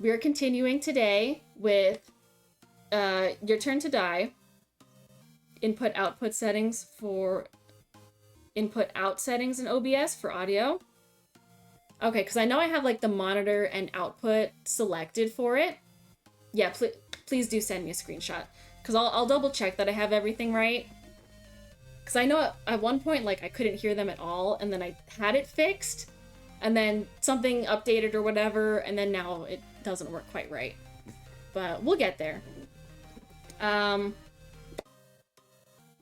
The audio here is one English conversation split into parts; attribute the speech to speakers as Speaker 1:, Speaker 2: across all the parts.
Speaker 1: we're continuing today with Your Turn to Die. Input-output settings for... Input-out settings in OBS for audio. Okay, because I know I have, like, the monitor and output selected for it. Yeah, please do send me a screenshot. Because I'll double-check that I have everything right. Because I know at one point, like, I couldn't hear them at all, and then I had it fixed, and then something updated or whatever, and then now it doesn't work quite right. But we'll get there.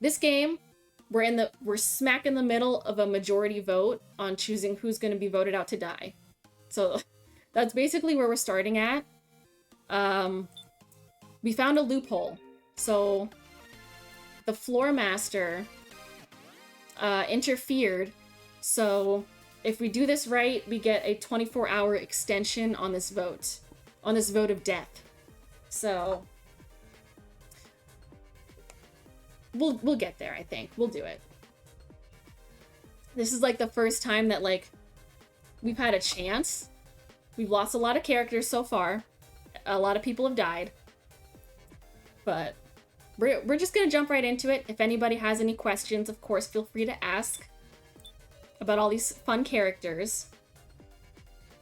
Speaker 1: This game, we're smack in the middle of a majority vote on choosing who's going to be voted out to die. So that's basically where we're starting at. We found a loophole. So the floor master interfered. So if we do this right, we get a 24-hour extension on this vote of death. So we'll get there, I think. We'll do it. This is like the first time that like we've had a chance. We've lost a lot of characters so far. A lot of people have died. But we're just gonna jump right into it. If anybody has any questions, of course, feel free to ask about all these fun characters.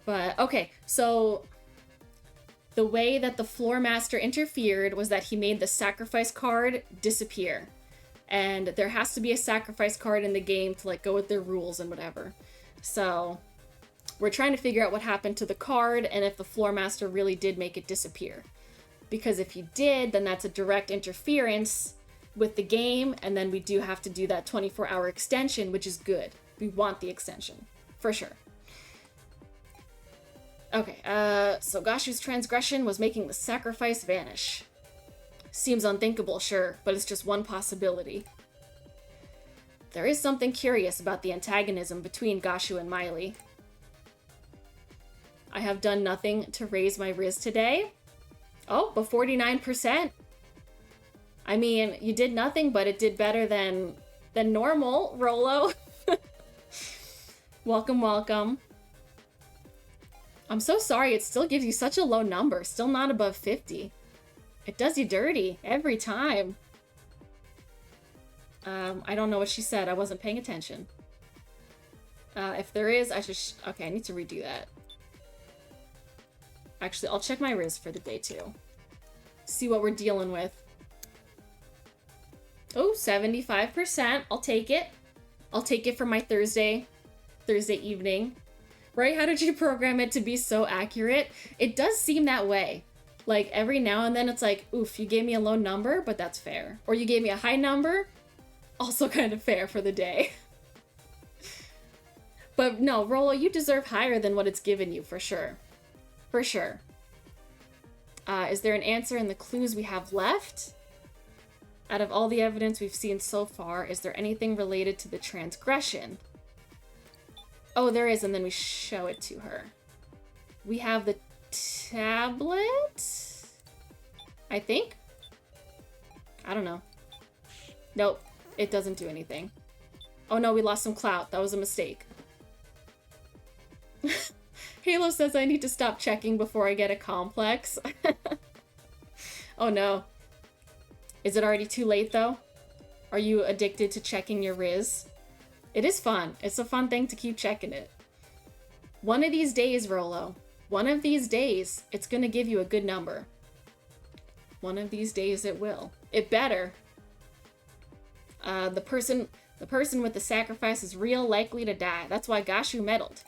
Speaker 1: But okay, so the way that the floor master interfered was that he made the sacrifice card disappear. And there has to be a sacrifice card in the game to like go with their rules and whatever. So we're trying to figure out what happened to the card and if the floor master really did make it disappear. Because if he did, then that's a direct interference with the game, and then we do have to do that 24-hour extension, which is good. We want the extension, for sure. Okay, so Gashu's transgression was making the sacrifice vanish. Seems unthinkable, sure, but it's just one possibility. There is something curious about the antagonism between Gashu and Miley. I have done nothing to raise my Riz today. Oh, but 49%. I mean, you did nothing, but it did better than normal, Rolo. Welcome, welcome. I'm so sorry, it still gives you such a low number. Still not above 50. It does you dirty every time. I don't know what she said. I wasn't paying attention. If there is, I should... Okay, I need to redo that. Actually, I'll check my Riz for the day, too. See what we're dealing with. Oh, 75%. I'll take it. I'll take it for my Thursday evening. Right? How did you program it to be so accurate? It does seem that way. Like, every now and then it's like, oof, you gave me a low number, but that's fair. Or you gave me a high number, also kind of fair for the day. But no, Rolo, you deserve higher than what it's given you, for sure. For sure. Is there an answer in the clues we have left? Out of all the evidence we've seen so far, is there anything related to the transgression? Oh, there is, and then we show it to her. We have the tablet? I think? I don't know. Nope, it doesn't do anything. Oh no, we lost some clout. That was a mistake. Halo says I need to stop checking before I get a complex. Oh no. Is it already too late though? Are you addicted to checking your Riz? It is fun. It's a fun thing to keep checking it. One of these days, Rolo. One of these days, it's gonna give you a good number. One of these days it will. It better. The person with the sacrifice is real likely to die. That's why Gashu meddled.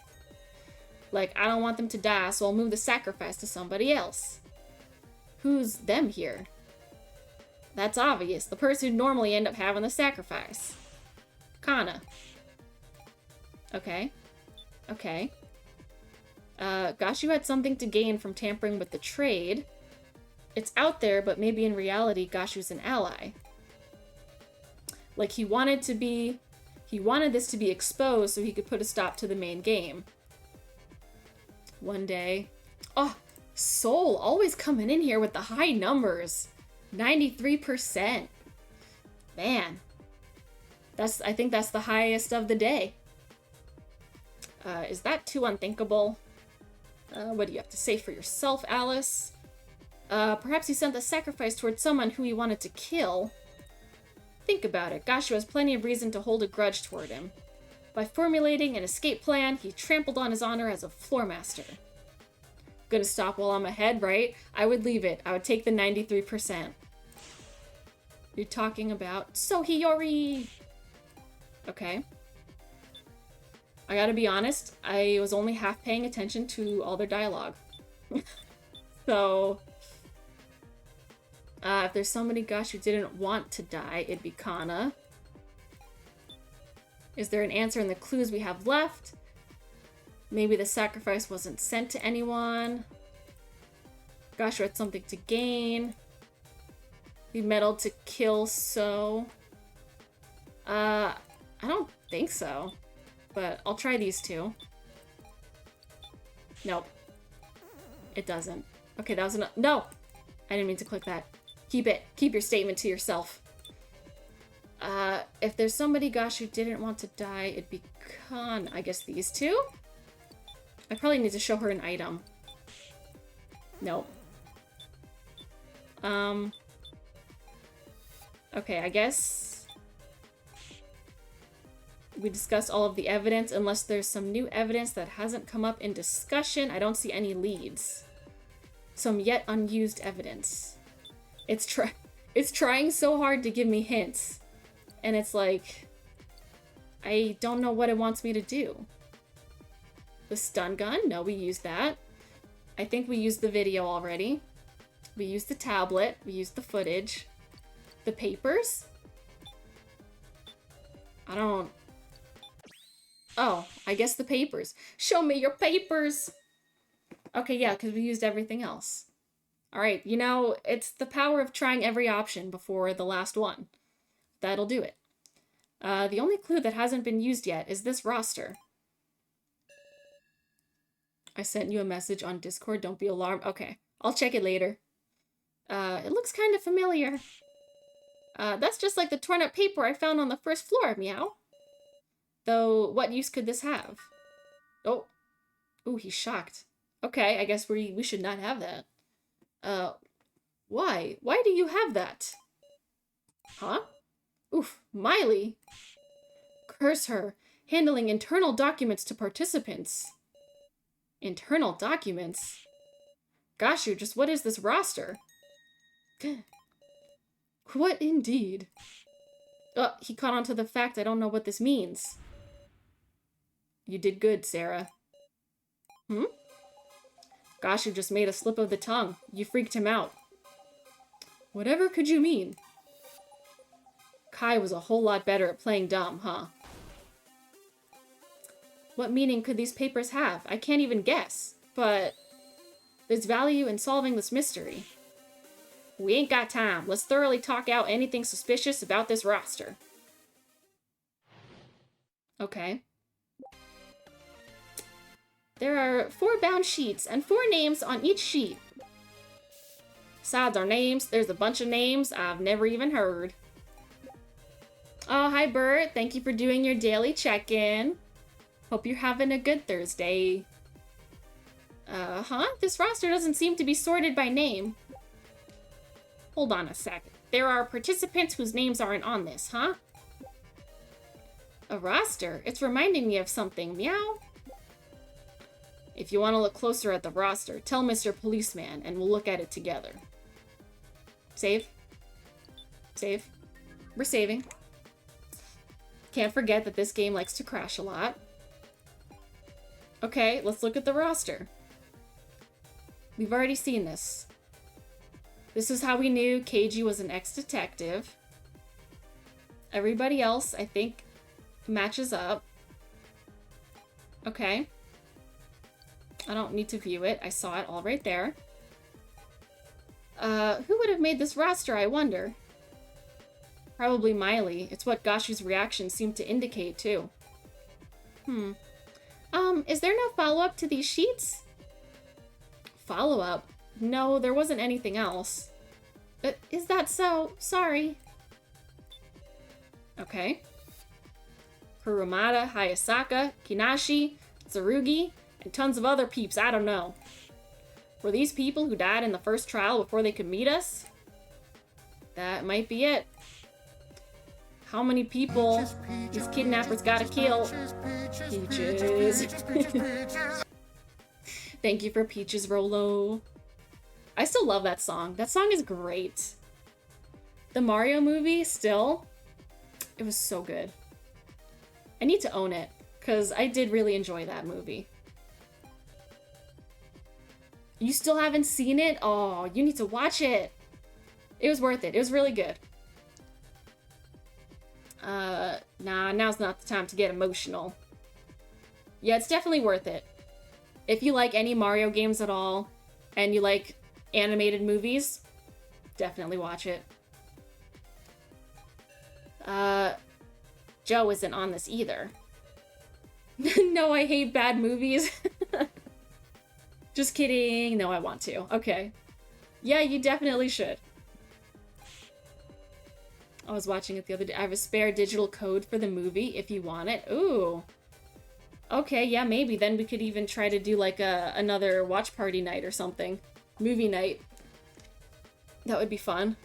Speaker 1: Like, I don't want them to die, so I'll move the sacrifice to somebody else. Who's them here? That's obvious. The person who'd normally end up having the sacrifice. Kana. Okay. Okay. Gashu had something to gain from tampering with the trade. It's out there, but maybe in reality, Gashu's an ally. Like, he wanted this to be exposed so he could put a stop to the main game. One day. Oh, Soul always coming in here with the high numbers. 93%. Man. I think that's the highest of the day. Is that too unthinkable? What do you have to say for yourself, Alice? Perhaps he sent the sacrifice towards someone who he wanted to kill. Think about it. Gashu has plenty of reason to hold a grudge toward him. By formulating an escape plan, he trampled on his honor as a floor master. Gonna stop while I'm ahead, right? I would leave it. I would take the 93%. You're talking about Sohiyori! Okay. I gotta be honest, I was only half paying attention to all their dialogue. So... if there's somebody, gosh, who didn't want to die, it'd be Kana. Is there an answer in the clues we have left? Maybe the sacrifice wasn't sent to anyone. Gosh, had something to gain. He meddled to kill So. I don't think so. But I'll try these two. Nope. It doesn't. Okay, that was enough. No! I didn't mean to click that. Keep it. Keep your statement to yourself. If there's somebody, gosh, who didn't want to die, it'd be Khan. I guess these two? I probably need to show her an item. Nope. Okay, I guess... we discussed all of the evidence, unless there's some new evidence that hasn't come up in discussion. I don't see any leads. Some yet unused evidence. It's trying so hard to give me hints. And it's like... I don't know what it wants me to do. The stun gun? No, we used that. I think we used the video already. We used the tablet. We used the footage. The papers? I don't... Oh, I guess the papers. Show me your papers! Okay, yeah, because we used everything else. Alright, you know, it's the power of trying every option before the last one. That'll do it. The only clue that hasn't been used yet is this roster. I sent you a message on Discord, don't be alarmed. Okay, I'll check it later. It looks kind of familiar. That's just like the torn up paper I found on the first floor, meow. Though, what use could this have? Oh. Ooh, he's shocked. Okay, I guess we should not have that. Why? Why do you have that? Huh? Oof, Miley. Curse her. Handling internal documents to participants. Internal documents? Gashu, just what is this roster? What indeed? He caught on to the fact I don't know what this means. You did good, Sarah. Hmm? Gashu just made a slip of the tongue. You freaked him out. Whatever could you mean? Kai was a whole lot better at playing dumb, huh? What meaning could these papers have? I can't even guess, but there's value in solving this mystery. We ain't got time. Let's thoroughly talk out anything suspicious about this roster. Okay. There are 4 bound sheets and 4 names on each sheet. Besides our names, there's a bunch of names I've never even heard. Oh, hi Bert. Thank you for doing your daily check-in. Hope you're having a good Thursday. This roster doesn't seem to be sorted by name. Hold on a sec. There are participants whose names aren't on this, huh? A roster? It's reminding me of something, meow. If you want to look closer at the roster, tell Mr. Policeman and we'll look at it together. Save. Save. We're saving. Can't forget that this game likes to crash a lot. Okay, let's look at the roster. We've already seen this. This is how we knew Keiji was an ex-detective. Everybody else, I think, matches up. Okay. I don't need to view it. I saw it all right there. Who would have made this roster, I wonder? Probably Miley. It's what Gashu's reaction seemed to indicate, too. Is there no follow-up to these sheets? Follow-up? No, there wasn't anything else. Is that so? Sorry. Okay. Kurumada, Hayasaka, Kinashi, Tsurugi, And tons of other peeps, I don't know. Were these people who died in the first trial before they could meet us? That might be it. How many people these kidnappers gotta kill? Peaches. Thank you for Peaches, Rolo. I still love that song. That song is great. The Mario movie, still, it was so good. I need to own it, because I did really enjoy that movie. You still haven't seen it? Oh, you need to watch it. It was worth it. It was really good. Nah, now's not the time to get emotional. Yeah, it's definitely worth it. If you like any Mario games at all, and you like animated movies, definitely watch it. Joe isn't on this either. No, I hate bad movies. Just kidding. No, I want to. Okay. Yeah, you definitely should. I was watching it the other day. I have a spare digital code for the movie if you want it. Ooh. Okay, yeah, maybe. Then we could even try to do like another watch party night or something. Movie night. That would be fun.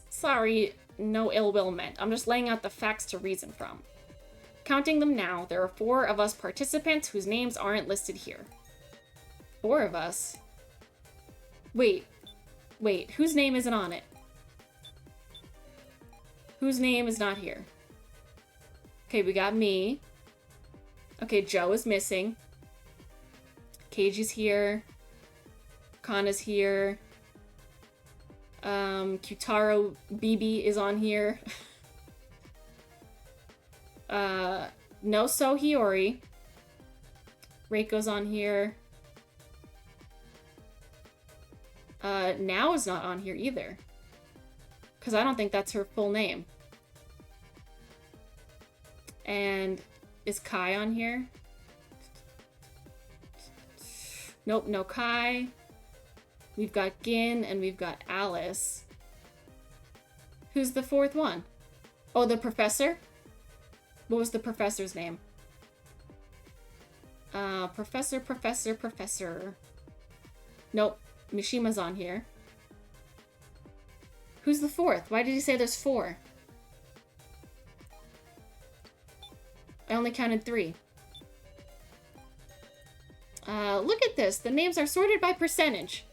Speaker 1: Sorry, no ill will meant. I'm just laying out the facts to reason from. Counting them now, there are 4 of us participants whose names aren't listed here. 4 of us? Wait, whose name isn't on it? Whose name is not here? Okay, we got me. Okay, Joe is missing. Keiji's here. Kana's here. Kyutaro BB is on here. No So Hiyori. Reiko's on here. Now is not on here either. Because I don't think that's her full name. And is Kai on here? Nope, no Kai. We've got Gin and we've got Alice. Who's the 4th one? Oh, the professor? What was the professor's name? Professor. Nope, Mishima's on here. Who's the 4th? Why did he say there's 4? I only counted 3. Look at this. The names are sorted by percentage.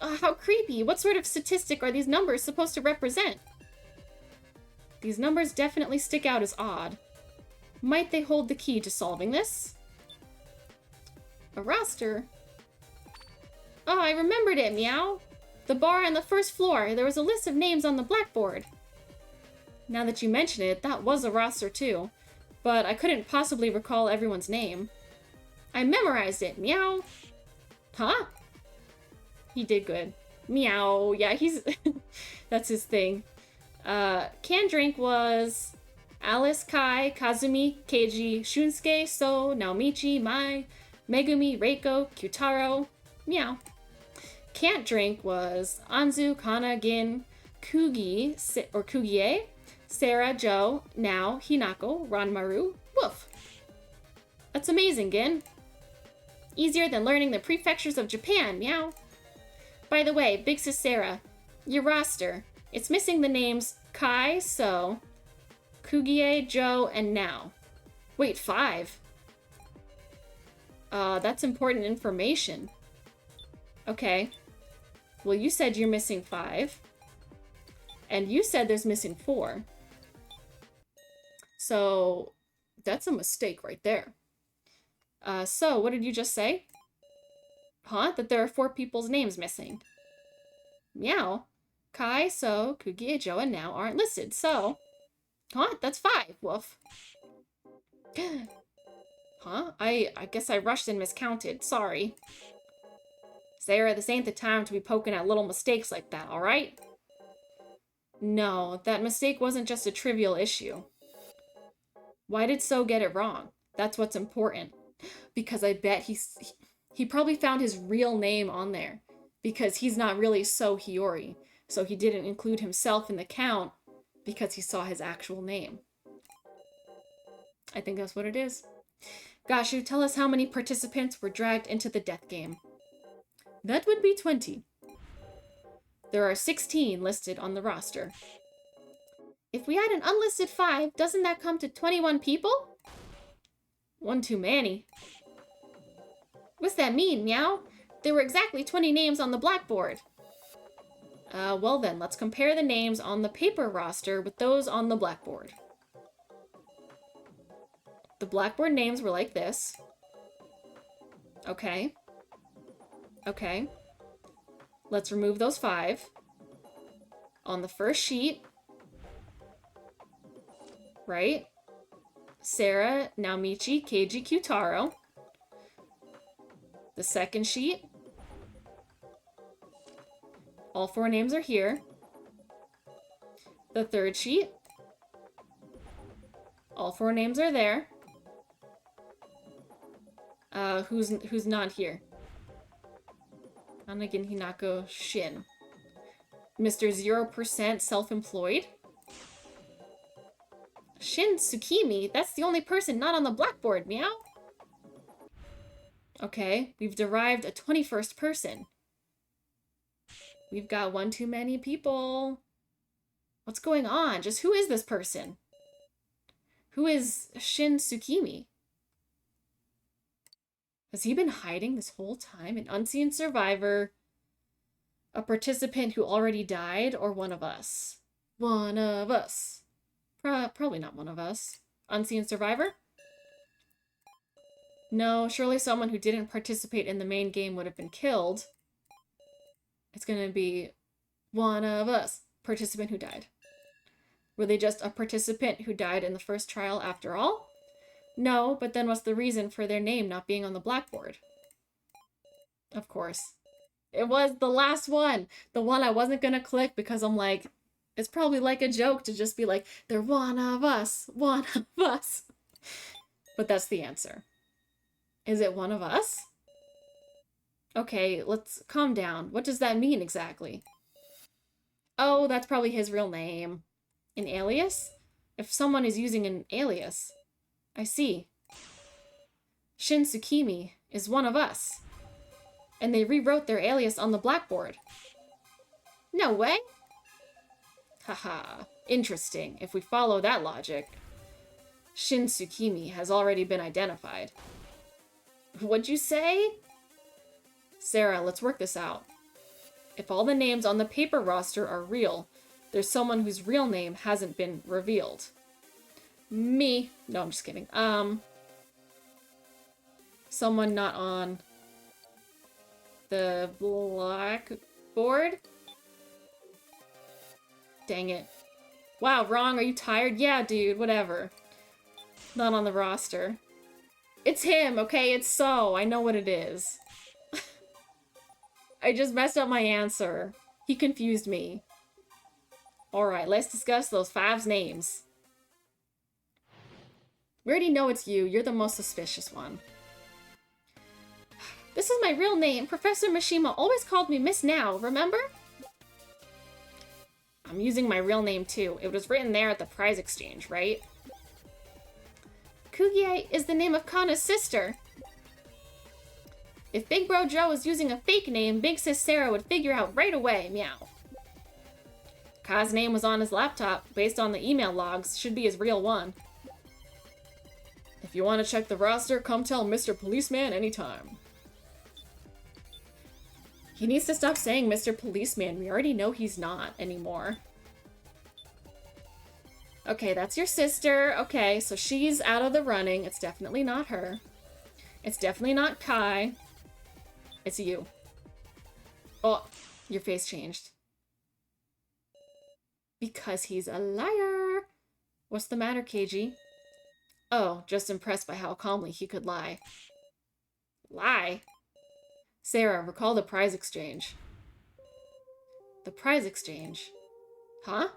Speaker 1: How creepy. What sort of statistic are these numbers supposed to represent? These numbers definitely stick out as odd. Might they hold the key to solving this? A roster? Oh, I remembered it, Meow. The bar on the 1st floor. There was a list of names on the blackboard. Now that you mention it, that was a roster too. But I couldn't possibly recall everyone's name. I memorized it. Meow. Huh? He did good. Meow. Yeah, he's... that's his thing. Canned drink was Alice, Kai, Kazumi, Keiji, Shunsuke, So, Naomichi, Mai, Megumi, Reiko, Kyutaro. Meow. Can't drink was Anzu, Kana, Gin, Kugie, Sarah, Joe, Now, Hinako, Ranmaru, Woof. That's amazing, Gin. Easier than learning the prefectures of Japan, Meow. By the way, Big Sis Sarah, your roster, it's missing the names Kai, So, Kugie, Joe, and Now. Wait, 5? That's important information. Okay. Well, you said you're missing 5. And you said there's missing 4. So, that's a mistake right there. So, what did you just say? Huh? That there are 4 people's names missing. Meow. Kai, So, Kugie, Joe, and Now aren't listed, so... Huh? That's 5, woof. Huh? I guess I rushed and miscounted. Sorry. Sarah, this ain't the time to be poking at little mistakes like that, alright? No, that mistake wasn't just a trivial issue. Why did So get it wrong? That's what's important. Because I bet he probably found his real name on there. Because he's not really So Hiyori. So he didn't include himself in the count because he saw his actual name. I think that's what it is. Gashu, tell us how many participants were dragged into the death game. That would be 20. There are 16 listed on the roster. If we add an unlisted 5, doesn't that come to 21 people? One too many. What's that mean, Meow? There were exactly 20 names on the blackboard. Well then, let's compare the names on the paper roster with those on the blackboard. The blackboard names were like this. Okay. Okay. Let's remove those 5. On the first sheet, right? Sarah, Naomichi, Keiji, Kyutaro. The second sheet, all 4 names are here. The third sheet, all 4 names are there. Who's not here? Kanagin Hinako Shin. Mr. 0% self-employed. Shin Tsukimi, that's the only person not on the blackboard, Meow. Okay, we've derived a 21st person. We've got one too many people. What's going on? Just who is this person? Who is Shin Tsukimi? Has he been hiding this whole time? An unseen survivor, a participant who already died, or one of us? One of us. Probably not one of us. Unseen survivor? No, surely someone who didn't participate in the main game would have been killed. It's gonna be one of us. Participant who died. Were they just a participant who died in the first trial after all? No, but then what's the reason for their name not being on the blackboard? Of course. It was the last one. The one I wasn't gonna click because I'm like, it's probably like a joke to just be like, they're one of us. One of us. But that's the answer. Is it one of us? Okay, let's calm down. What does that mean exactly? Oh, that's probably his real name. An alias? If someone is using an alias. I see. Shin Tsukimi is one of us. And they rewrote their alias on the blackboard. No way. Haha, interesting. If we follow that logic, Shin Tsukimi has already been identified. What'd you say? Sarah, let's work this out. If all the names on the paper roster are real, there's someone whose real name hasn't been revealed. Me. No, I'm just kidding. Someone not on the blackboard? Dang it. Wow, wrong. Are you tired? Yeah, dude, whatever. Not on the roster. It's him, okay? It's so. I know what it is. I just messed up my answer. He confused me. Alright, let's discuss those 5's names. We already know it's you. You're the most suspicious one. This is my real name. Professor Mishima always called me Miss Now, remember? I'm using my real name too. It was written there at the prize exchange, right? Kugie is the name of Kana's sister. If Big Bro Joe was using a fake name, Big Sis Sarah would figure out right away, meow. Ka's name was on his laptop, based on the email logs, should be his real one. If you want to check the roster, come tell Mr. Policeman anytime. He needs to stop saying Mr. Policeman. We already know he's not anymore. Okay, that's your sister. Okay, so she's out of the running. It's definitely not her. It's definitely not Kai. It's you. Oh, your face changed. Because he's a liar. What's the matter, Keiji? Oh, just impressed by how calmly he could lie. Lie? Sarah, recall the prize exchange. The prize exchange? Huh?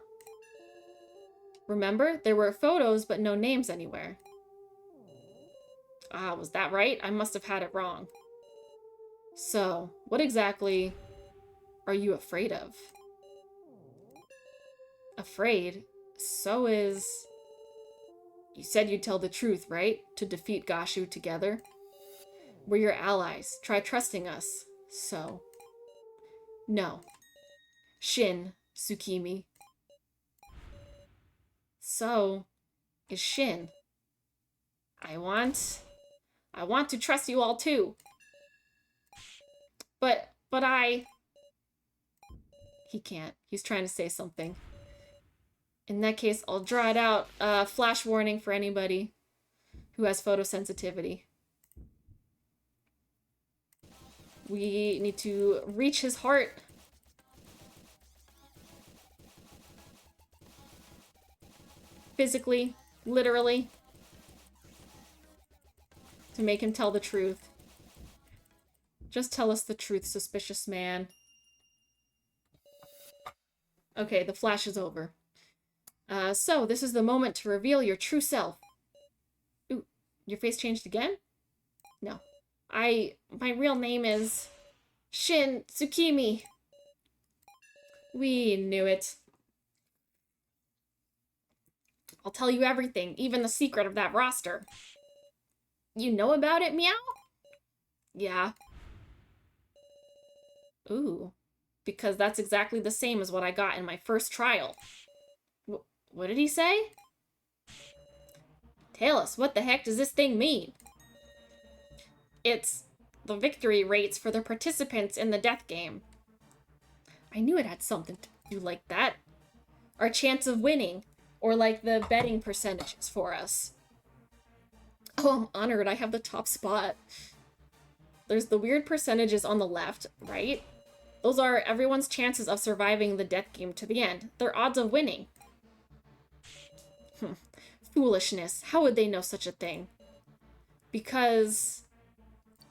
Speaker 1: Remember, there were photos but no names anywhere. Ah, was that right? I must have had it wrong. So, what exactly are you afraid of? Afraid? So is You said you'd tell the truth, right? To defeat Gashu together. We're your allies. Try trusting us. So. No. Shin, Tsukimi. So is Shin. I want to trust you all too. But he can't. He's trying to say something. In that case, I'll draw it out. Flash warning for anybody who has photosensitivity. We need to reach his heart. Physically, literally. To make him tell the truth. Just tell us the truth, suspicious man. Okay, the flash is over. So, this is the moment to reveal your true self. Ooh, your face changed again? No. My real name is Shin Tsukimi. We knew it. I'll tell you everything, even the secret of that roster. You know about it, Meow? Yeah. Ooh. Because that's exactly the same as what I got in my first trial. What did he say? Tell us, what the heck does this thing mean? It's the victory rates for the participants in the death game. I knew it had something to do like that. Our chance of winning, or like the betting percentages for us. Oh, I'm honored I have the top spot. There's the weird percentages on the left, right? Those are everyone's chances of surviving the death game to the end. Their odds of winning. Foolishness. How would they know such a thing? Because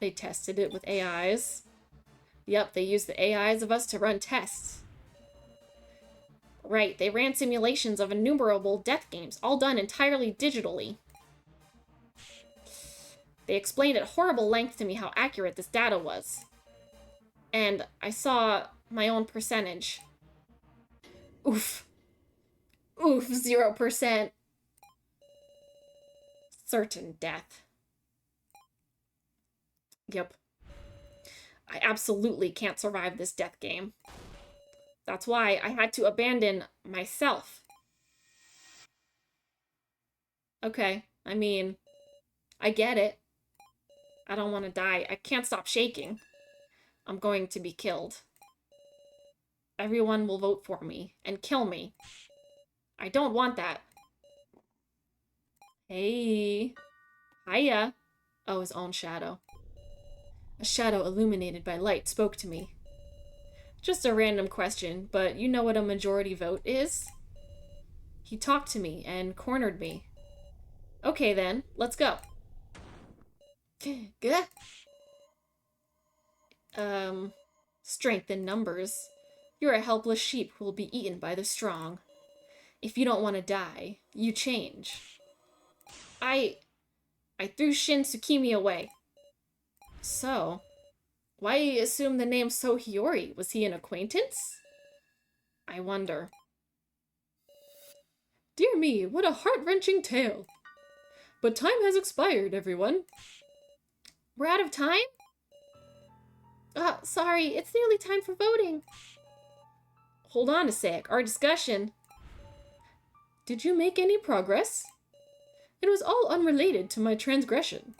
Speaker 1: they tested it with AIs. Yep, they used the AIs of us to run tests. Right, they ran simulations of innumerable death games, all done entirely digitally. They explained at horrible length to me how accurate this data was. And I saw my own percentage. Oof. Oof, 0%. Certain death. Yep. I absolutely can't survive this death game. That's why I had to abandon myself. Okay, I mean, I get it. I don't want to die. I can't stop shaking. I'm going to be killed. Everyone will vote for me and kill me. I don't want that. Hey. Hiya. Oh, his own shadow. A shadow illuminated by light spoke to me. Just a random question, but you know what a majority vote is? He talked to me and cornered me. Okay then, let's go. Strength in numbers. You're a helpless sheep who will be eaten by the strong. If you don't want to die, you change. I threw Shin Tsukimi away. So, why assume the name Sohiori? Was he an acquaintance? I wonder. Dear me, what a heart-wrenching tale. But time has expired, everyone. We're out of time? Sorry, it's nearly time for voting. Hold on a sec, our discussion. Did you make any progress? It was all unrelated to my transgression.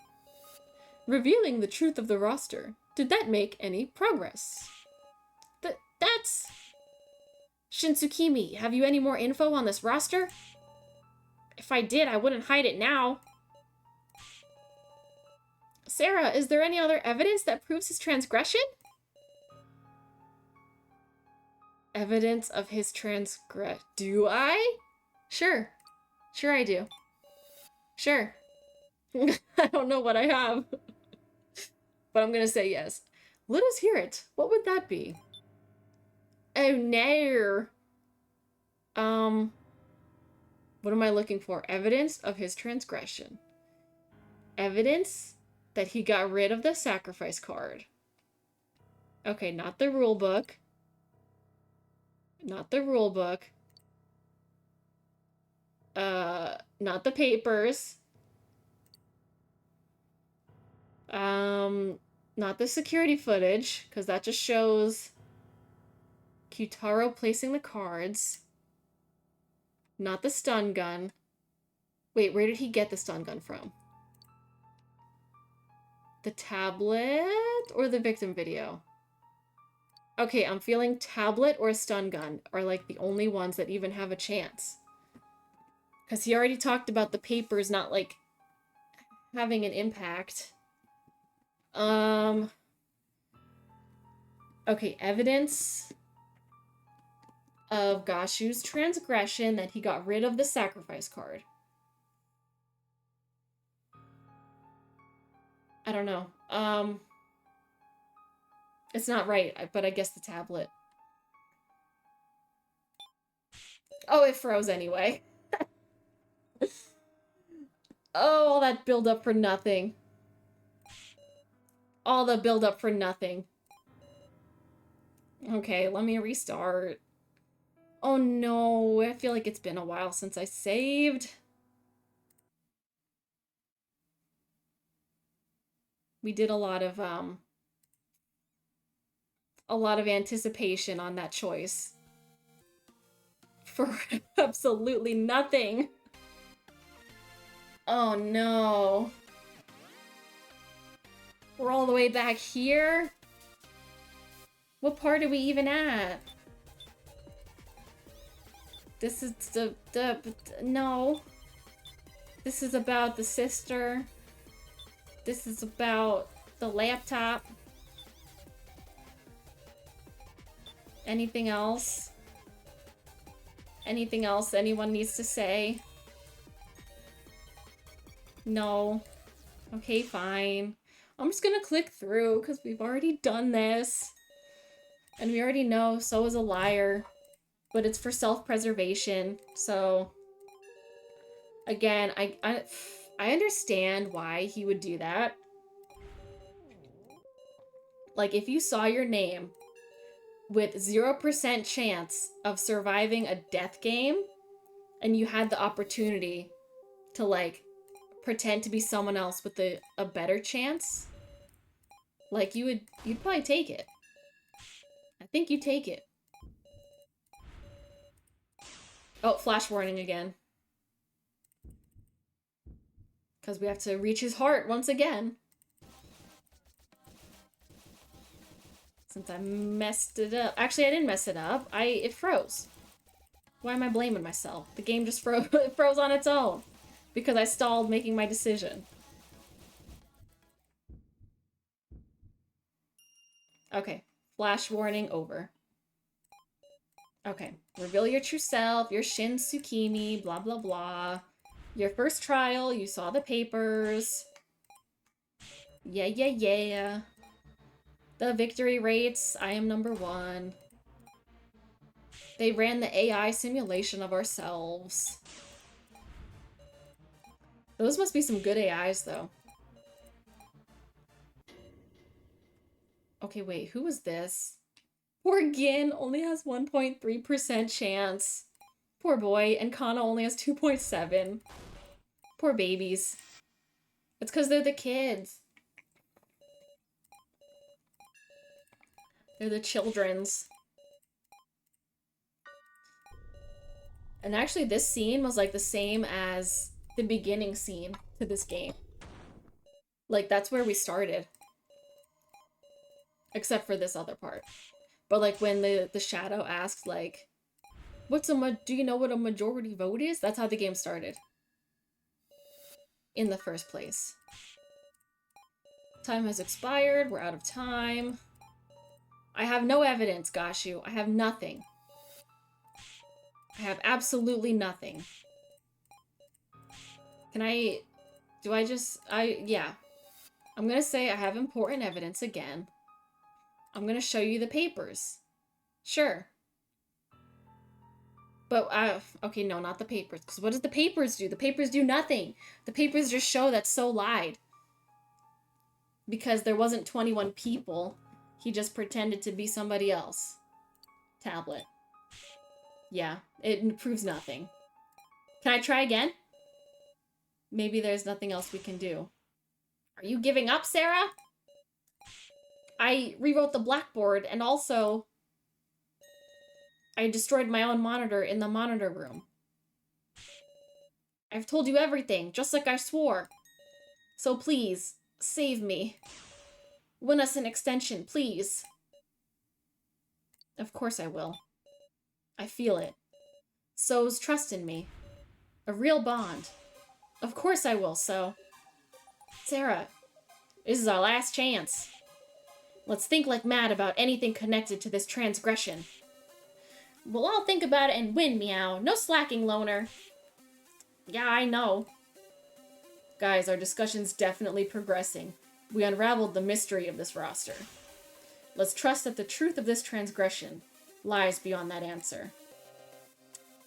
Speaker 1: Revealing the truth of the roster, did that make any progress? That's... Shin Tsukimi, have you any more info on this roster? If I did, I wouldn't hide it now. Sarah, is there any other evidence that proves his transgression? Evidence of his transgression. Do I? Sure. Sure I do. Sure. I don't know what I have. But I'm gonna say yes. Let us hear it. What would that be? Oh no. What am I looking for? Evidence of his transgression. Evidence that he got rid of the sacrifice card. Okay, not the rule book. Not the rule book. Not the papers. Not the security footage, because that just shows Kyutaro placing the cards. Not the stun gun. Wait, where did he get the stun gun from? The tablet or the victim video? Okay, I'm feeling tablet or stun gun are like the only ones that even have a chance. Because he already talked about the papers not like having an impact. Okay, evidence of Gashu's transgression that he got rid of the sacrifice card. I don't know. It's not right, but I guess the tablet. Oh, it froze anyway. Oh, all that build up for nothing. All the build up for nothing. Okay, let me restart. Oh no, I feel like it's been a while since I saved. We did a lot of anticipation on that choice. For absolutely nothing. Oh no. We're all the way back here? What part are we even at? This is no. This is about the sister. This is about the laptop. Anything else? Anything else anyone needs to say? No. Okay, fine. I'm just gonna click through because we've already done this. And we already know so is a liar. But it's for self-preservation, so... Again, I understand why he would do that. Like, if you saw your name with 0% chance of surviving a death game, and you had the opportunity to, like, pretend to be someone else with a better chance, like, you'd probably take it. I think you'd take it. Oh, flash warning again. Because we have to reach his heart once again. Since I messed it up. Actually, I didn't mess it up. It froze. Why am I blaming myself? The game just froze. It froze on its own. Because I stalled making my decision. Okay. Flash warning over. Okay. Reveal your true self. Your Shin Tsukimi. Blah, blah, blah. Your first trial. You saw the papers. Yeah, yeah, yeah. The victory rates. I am #1. They ran the AI simulation of ourselves. Those must be some good AIs, though. Okay, wait. Who was this? Poor Gin only has 1.3% chance. Poor boy. And Kana only has 2.7. Poor babies. It's because they're the kids. They're the children's. And actually, this scene was like the same as the beginning scene to this game. Like, that's where we started. Except for this other part. But like when the shadow asks like, do you know what a majority vote is? That's how the game started. In the first place. Time has expired. We're out of time. I have no evidence, Gashu. I have nothing. I have absolutely nothing. Yeah. I'm gonna say I have important evidence again. I'm gonna show you the papers. Sure. But, okay, no, not the papers. Because what does the papers do? The papers do nothing. The papers just show that So lied. Because there wasn't 21 people. He just pretended to be somebody else. Tablet. Yeah, it proves nothing. Can I try again? Maybe there's nothing else we can do. Are you giving up, Sarah? I rewrote the blackboard, and also I destroyed my own monitor in the monitor room. I've told you everything, just like I swore. So please, save me. Win us an extension, please. Of course I will. I feel it. So's trust in me. A real bond. Of course I will, So. Sarah, this is our last chance. Let's think like mad about anything connected to this transgression. We'll all think about it and win, Meow. No slacking, Loner. Yeah, I know. Guys, our discussion's definitely progressing. We unraveled the mystery of this roster. Let's trust that the truth of this transgression lies beyond that answer.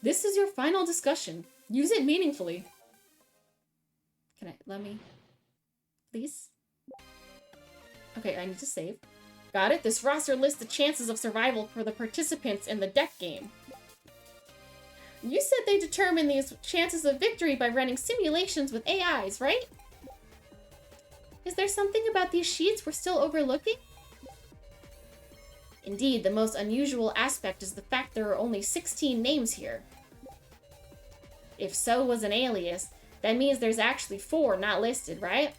Speaker 1: This is your final discussion. Use it meaningfully. Let me... Please? Okay, I need to save. Got it? This roster lists the chances of survival for the participants in the deck game. You said they determine these chances of victory by running simulations with AIs, right? Is there something about these sheets we're still overlooking? Indeed, the most unusual aspect is the fact there are only 16 names here. If So was an alias, that means there's actually 4 not listed, right?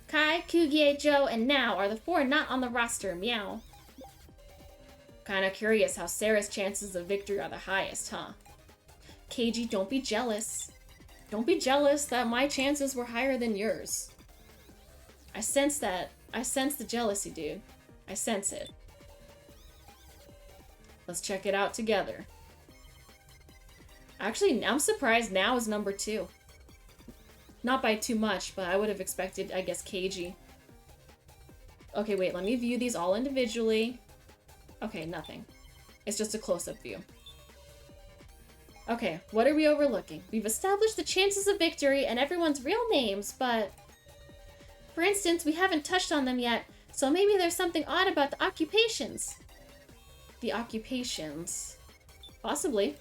Speaker 1: Kai, Kugie, Joe, and Now are the 4 not on the roster, Meow. Kinda curious how Sarah's chances of victory are the highest, huh? KG, don't be jealous. Don't be jealous that my chances were higher than yours. I sense that. I sense the jealousy, dude. I sense it. Let's check it out together. Actually, I'm surprised Now is number 2. Not by too much, but I would have expected, I guess, KG. Okay, wait, let me view these all individually. Okay, nothing. It's just a close-up view. Okay, what are we overlooking? We've established the chances of victory and everyone's real names, but... For instance, we haven't touched on them yet, so maybe there's something odd about the occupations. The occupations... Possibly.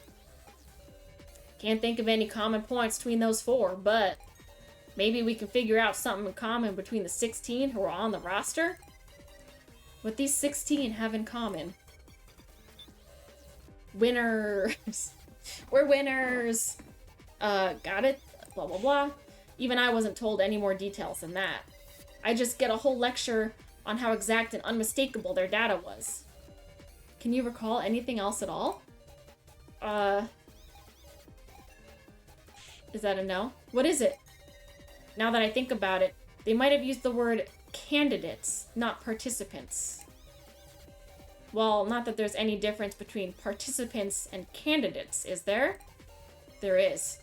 Speaker 1: Can't think of any common points between those 4, but... Maybe we can figure out something in common between the 16 who are on the roster? What these 16 have in common? Winners! We're winners! Got it? Blah, blah, blah. Even I wasn't told any more details than that. I just get a whole lecture on how exact and unmistakable their data was. Can you recall anything else at all? Is that a no? What is it? Now that I think about it, they might have used the word candidates, not participants. Well, not that there's any difference between participants and candidates, is there? There is.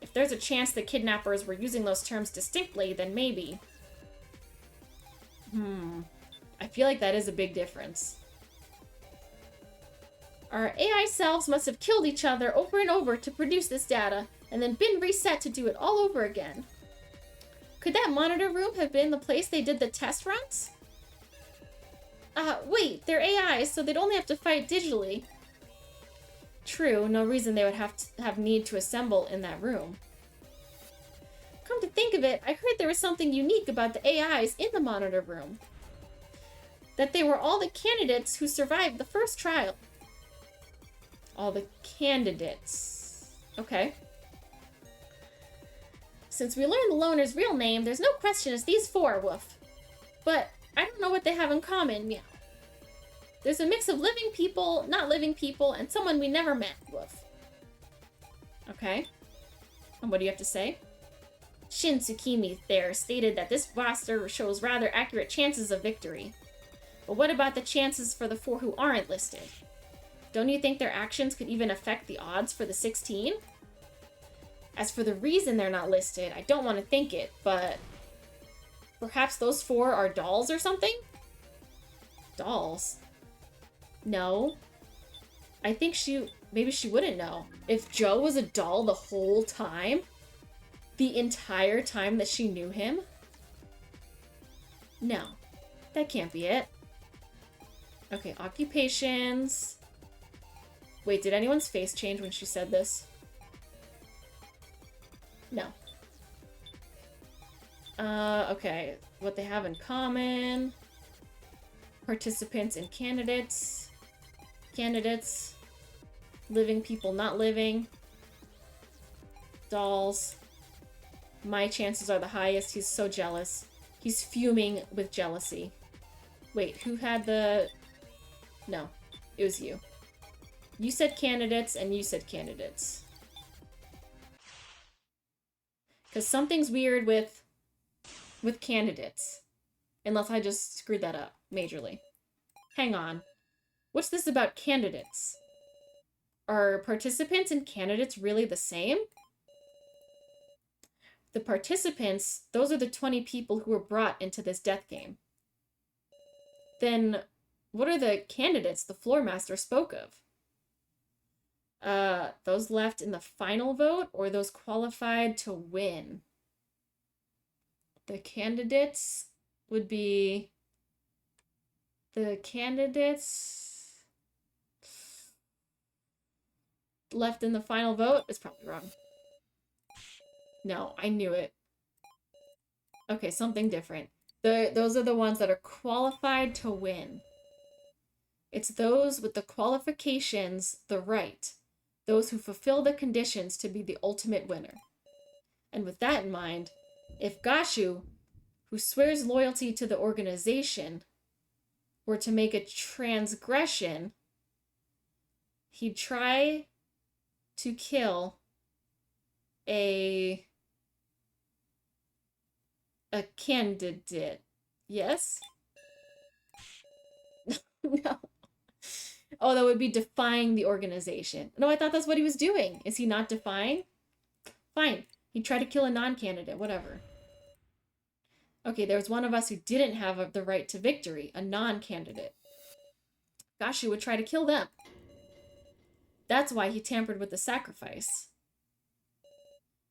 Speaker 1: If there's a chance the kidnappers were using those terms distinctly, then maybe. I feel like that is a big difference. Our AI selves must have killed each other over and over to produce this data, and then been reset to do it all over again. Could that monitor room have been the place they did the test runs? Wait, they're AIs, so they'd only have to fight digitally. True, no reason they would have need to assemble in that room. Come to think of it, I heard there was something unique about the AIs in the monitor room. That they were all the candidates who survived the first trial. All the candidates. Okay. Since we learned the Loner's real name, there's no question it's these 4, Woof. But I don't know what they have in common, Meow. There's a mix of living people, not living people, and someone we never met, Woof. Okay. And what do you have to say? Shin Tsukimi there stated that this roster shows rather accurate chances of victory. But what about the chances for the 4 who aren't listed? Don't you think their actions could even affect the odds for the 16? As for the reason they're not listed, I don't want to think it, but... Perhaps those 4 are dolls or something? Dolls? No. I think maybe she wouldn't know. If Joe was a doll the whole time? The entire time that she knew him? No. That can't be it. Okay, occupations... Wait, did anyone's face change when she said this? No. Okay. What they have in common. Participants and candidates. Candidates. Living people not living. Dolls. My chances are the highest. He's so jealous. He's fuming with jealousy. Wait, who had the... No, it was you. You said candidates, and you said candidates. Because something's weird with candidates. Unless I just screwed that up majorly. Hang on. What's this about candidates? Are participants and candidates really the same? The participants, those are the 20 people who were brought into this death game. Then, what are the candidates the floor master spoke of? Those left in the final vote, or those qualified to win? The candidates would be... The candidates... left in the final vote is probably wrong. No, I knew it. Okay, something different. Those are the ones that are qualified to win. It's those with the qualifications, the right. Those who fulfill the conditions to be the ultimate winner. And with that in mind, if Gashu, who swears loyalty to the organization, were to make a transgression, he'd try to kill a candidate. Yes? No. Oh, that would be defying the organization. No, I thought that's what he was doing. Is he not defying? Fine. He tried to kill a non-candidate. Whatever. Okay, there was one of us who didn't have the right to victory. A non-candidate. Gashu would try to kill them. That's why he tampered with the sacrifice.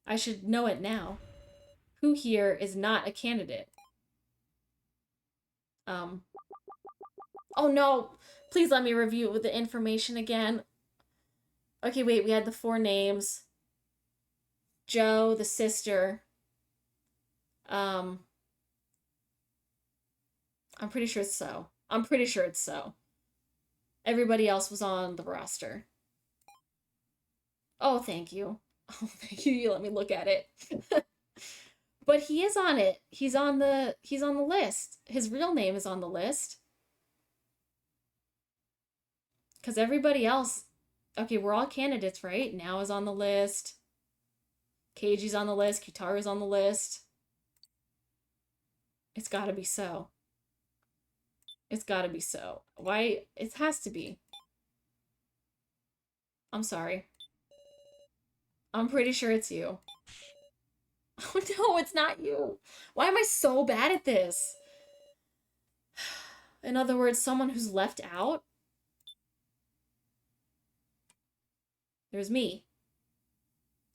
Speaker 1: I should know it now. Who here is not a candidate? Oh no! Please let me review it with the information again. Okay, wait, we had the 4 names. Joe, the sister. I'm pretty sure it's so. I'm pretty sure it's so. Everybody else was on the roster. Oh, thank you. Oh, thank you. You let me look at it. But he is on it. He's on the list. His real name is on the list. Because everybody else... Okay, we're all candidates, right? Now is on the list. Keiji's on the list. Kitaro's on the list. It's gotta be so. It's gotta be so. Why? It has to be. I'm sorry. I'm pretty sure it's you. Oh no, it's not you. Why am I so bad at this? In other words, someone who's left out? There's me.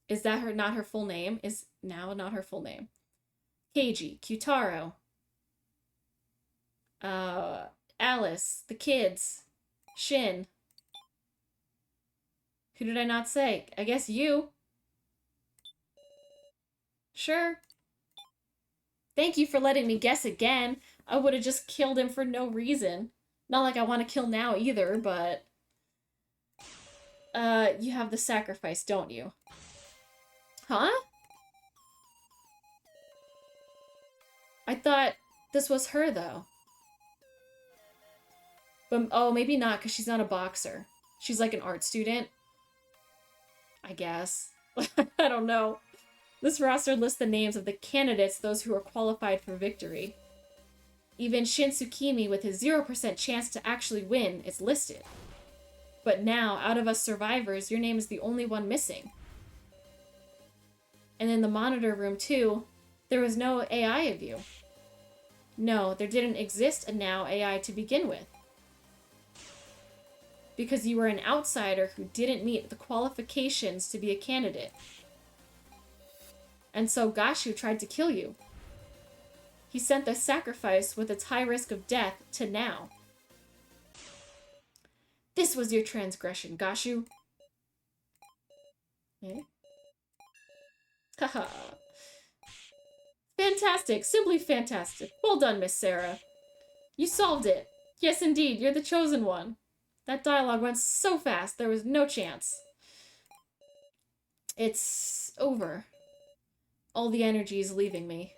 Speaker 1: Is that not her full name? Is now not her full name. Keiji, Kyutaro. Alice, the kids. Shin. Who did I not say? I guess you. Sure. Thank you for letting me guess again. I would have just killed him for no reason. Not like I want to kill now either, but... you have the sacrifice, don't you? Huh? I thought this was her, though. But, oh, maybe not, because she's not a boxer. She's like an art student. I guess. I don't know. This roster lists the names of the candidates, those who are qualified for victory. Even Shin Tsukimi, with his 0% chance to actually win, is listed. But now, out of us survivors, your name is the only one missing. And in the monitor room, too, there was no AI of you. No, there didn't exist a now AI to begin with. Because you were an outsider who didn't meet the qualifications to be a candidate. And so Gashu tried to kill you. He sent the sacrifice with its high risk of death to now. This was your transgression, Gashu. Eh? Haha. Fantastic. Simply fantastic. Well done, Miss Sarah. You solved it. Yes, indeed. You're the chosen one. That dialogue went so fast, there was no chance. It's over. All the energy is leaving me.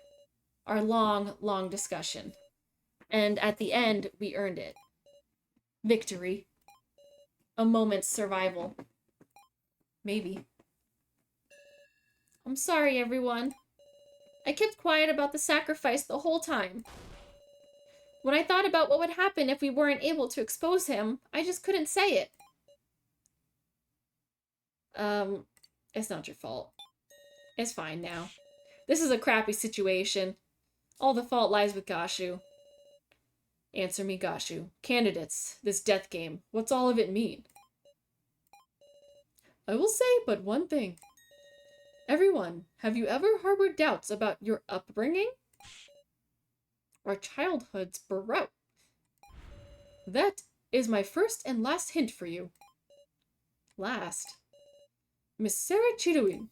Speaker 1: Our long, long discussion. And at the end, we earned it. Victory. A moment's survival. Maybe. I'm sorry, everyone. I kept quiet about the sacrifice the whole time. When I thought about what would happen if we weren't able to expose him, I just couldn't say it. It's not your fault. It's fine now. This is a crappy situation. All the fault lies with Gashu. Answer me, Gashu. Candidates, this death game, what's all of it mean? I will say but one thing. Everyone, have you ever harbored doubts about your upbringing? Our childhood's baroque. That is my first and last hint for you. Last. Miss Sarah Chidoin,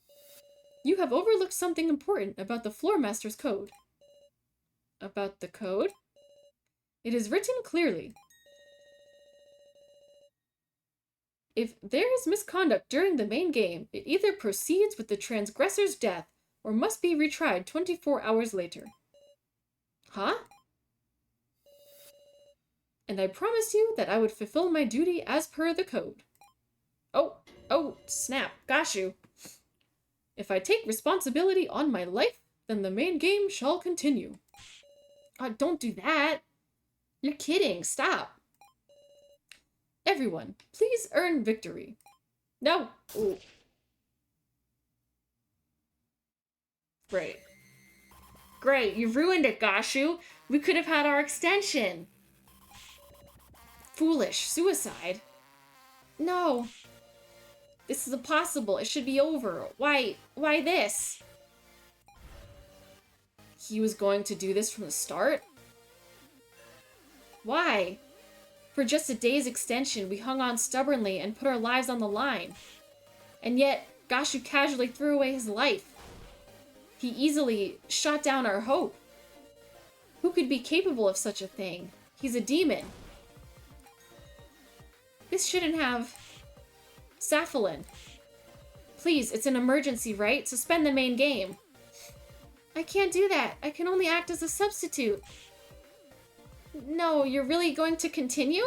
Speaker 1: you have overlooked something important about the Floormaster's code. About the code? It is written clearly. If there is misconduct during the main game, it either proceeds with the transgressor's death or must be retried 24 hours later. Huh? And I promised you that I would fulfill my duty as per the code. Oh, snap, Gashu. If I take responsibility on my life, then the main game shall continue. Don't do that. You're kidding, stop. Everyone, please earn victory. No. Ooh. Great. Great, you ruined it, Gashu. We could have had our extension. Foolish. Suicide. No. This is impossible. It should be over. Why this? He was going to do this from the start? Why? For just a day's extension, we hung on stubbornly and put our lives on the line. And yet, Gashu casually threw away his life. He easily shot down our hope. Who could be capable of such a thing? He's a demon. This shouldn't have... Sapphilin. Please, it's an emergency, right? Suspend the main game. I can't do that. I can only act as a substitute. No, you're really going to continue?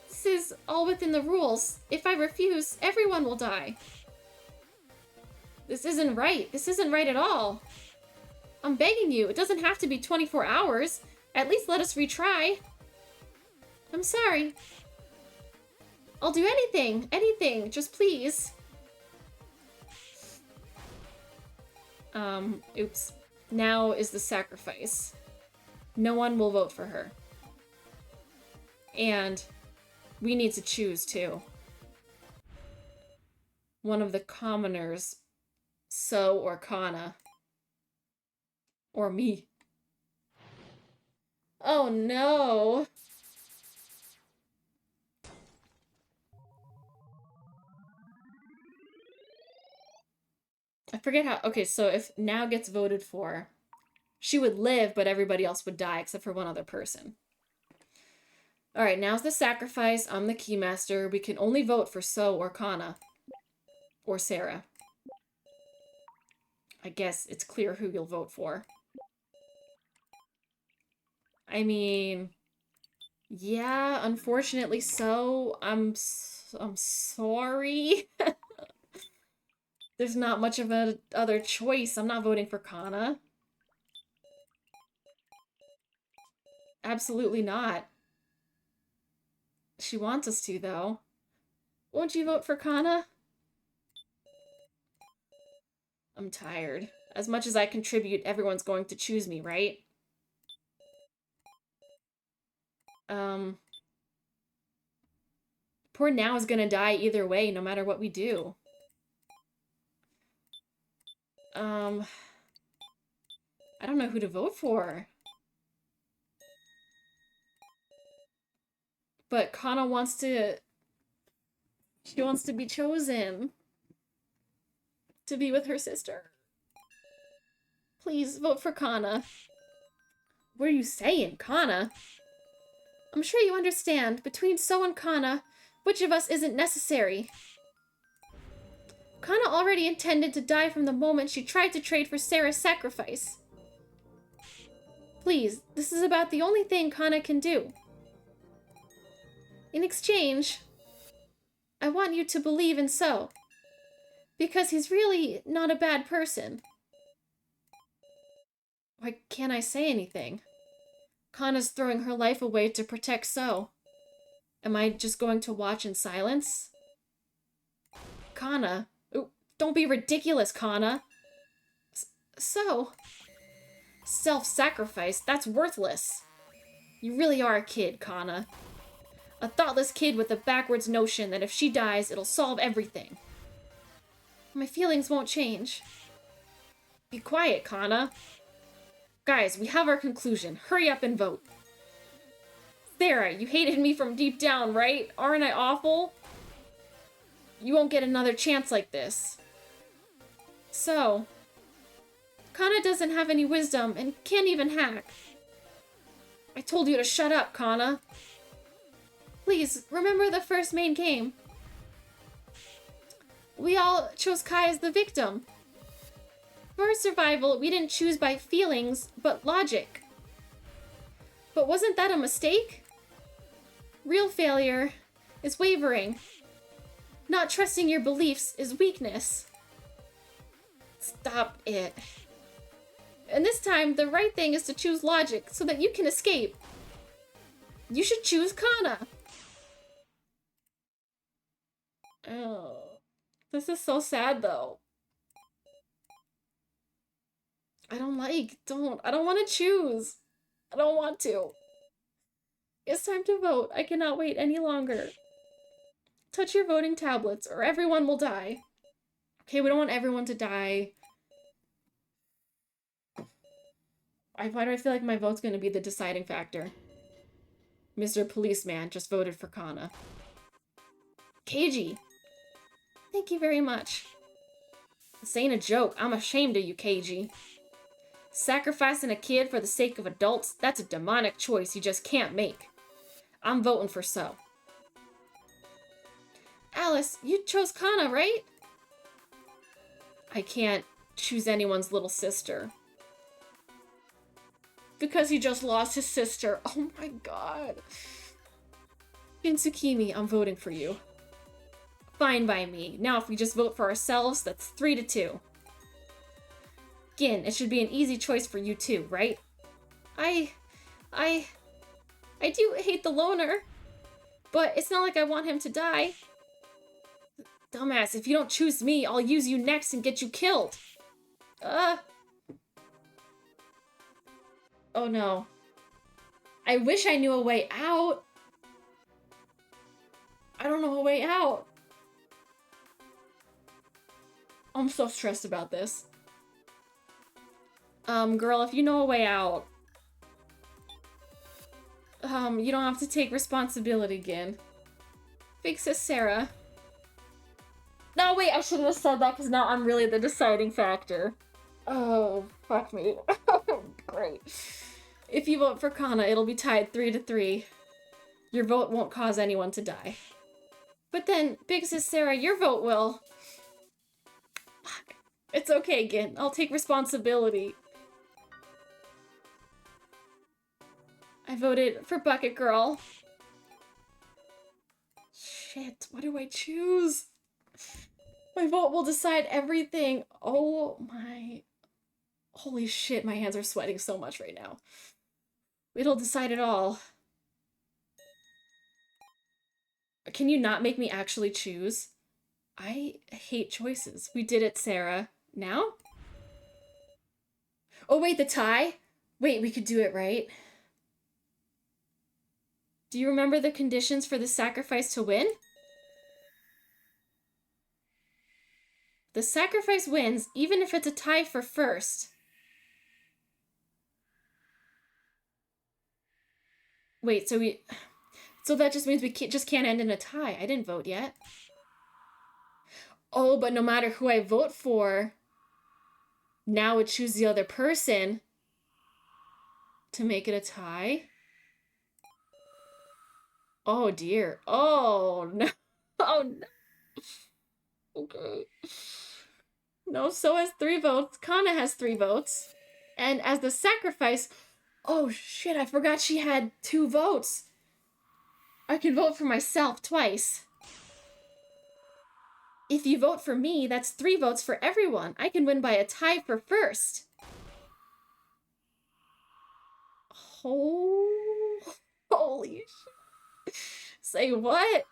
Speaker 1: This is all within the rules. If I refuse, everyone will die. This isn't right. This isn't right at all. I'm begging you, it doesn't have to be 24 hours. At least let us retry. I'm sorry. I'll do anything, just please. Oops. Now is the sacrifice. No one will vote for her. And we need to choose, too. One of the commoners, So or Kana. Or me. Oh no! I forget how... Okay, so if Now gets voted for, she would live, but everybody else would die except for one other person. Alright, now's the sacrifice. I'm the keymaster. We can only vote for So or Kana. Or Sarah. I guess it's clear who you'll vote for. I mean... Yeah, unfortunately so. I'm sorry. There's not much of a other choice. I'm not voting for Kana. Absolutely not. She wants us to, though. Won't you vote for Kana? I'm tired. As much as I contribute, everyone's going to choose me, right? Poor Now is gonna die either way, no matter what we do. I don't know who to vote for. But Kana wants to... She wants to be chosen to be with her sister. Please vote for Kana. What are you saying, Kana? I'm sure you understand. Between So and Kana, which of us isn't necessary? Kana already intended to die from the moment she tried to trade for Sarah's sacrifice. Please, this is about the only thing Kana can do. In exchange, I want you to believe in So. Because he's really not a bad person. Why can't I say anything? Kana's throwing her life away to protect So. Am I just going to watch in silence? Kana. Ooh, don't be ridiculous, Kana. So. Self-sacrifice? That's worthless. You really are a kid, Kana. A thoughtless kid with a backwards notion that if she dies, it'll solve everything. My feelings won't change. Be quiet, Kana. Guys, we have our conclusion. Hurry up and vote. Sarah, you hated me from deep down, right? Aren't I awful? You won't get another chance like this. So, Kana doesn't have any wisdom and can't even hack. I told you to shut up, Kana. Please, remember the first main game. We all chose Kai as the victim. For survival, we didn't choose by feelings, but logic. But wasn't that a mistake? Real failure is wavering. Not trusting your beliefs is weakness. Stop it. And this time, the right thing is to choose logic so that you can escape. You should choose Kana. Oh, this is so sad though. I don't want to choose. I don't want to. It's time to vote. I cannot wait any longer. Touch your voting tablets or everyone will die. Okay, we don't want everyone to die. Why do I feel like my vote's gonna be the deciding factor? Mr. Policeman just voted for Kana. Keiji! Thank you very much. This ain't a joke. I'm ashamed of you, Keiji. Sacrificing a kid for the sake of adults, that's a demonic choice you just can't make. I'm voting for So. Alice, you chose Kana, right? I can't choose anyone's little sister. Because he just lost his sister. Oh my god. Insukimi, I'm voting for you. Fine by me. Now if we just vote for ourselves, that's 3-2. Gin, it should be an easy choice for you too, right? I do hate the loner, but it's not like I want him to die. Dumbass, if you don't choose me, I'll use you next and get you killed. Oh no. I wish I knew a way out. I don't know a way out. I'm so stressed about this. Girl, if you know a way out, you don't have to take responsibility again. Big sis Sarah. No, wait, I shouldn't have said that because now I'm really the deciding factor. Oh, fuck me. Great. If you vote for Kana, it'll be tied 3-3. Your vote won't cause anyone to die. But then, Big Sis Sarah, your vote will. Fuck. It's okay, Gin. I'll take responsibility. I voted for Bucket Girl. Shit, what do I choose? My vote will decide everything. Oh my... Holy shit, my hands are sweating so much right now. It'll decide it all. Can you not make me actually choose? I hate choices. We did it, Sarah. Now? Oh wait, the tie? Wait, we could do it, right? Do you remember the conditions for the sacrifice to win? The sacrifice wins, even if it's a tie for first. Wait, so So that just means we just can't end in a tie. I didn't vote yet. Oh, but no matter who I vote for, now it choose the other person to make it a tie. Oh dear. Oh no. Oh no. Okay. No, so has 3 votes. Kana has 3 votes. And as the sacrifice, oh shit, I forgot she had 2 votes. I can vote for myself twice. If you vote for me, that's 3 votes for everyone. I can win by a tie for first. Oh, holy shit. Say what?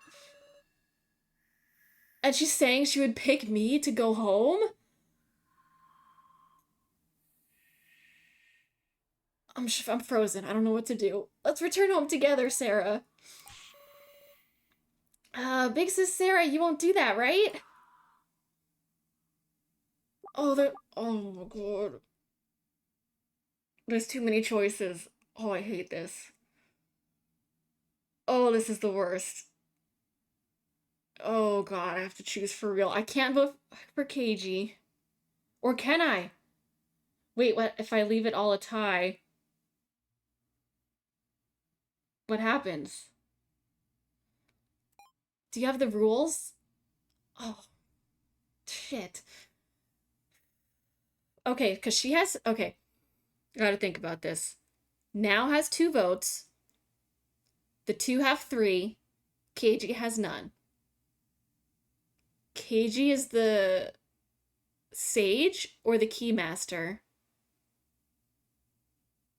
Speaker 1: And she's saying she would pick me to go home? I'm frozen. I don't know what to do. Let's return home together, Sarah. Big sis Sarah, you won't do that, right? Oh my god. There's too many choices. Oh, I hate this. Oh, this is the worst. Oh god, I have to choose for real. I can't vote for KG. Or can I? Wait, what if I leave it all a tie? What happens? Do you have the rules? Oh, shit. Okay, because she has. Okay, I gotta think about this. Now has 2 votes. The 2 have 3. KG has none. KG is the sage or the keymaster.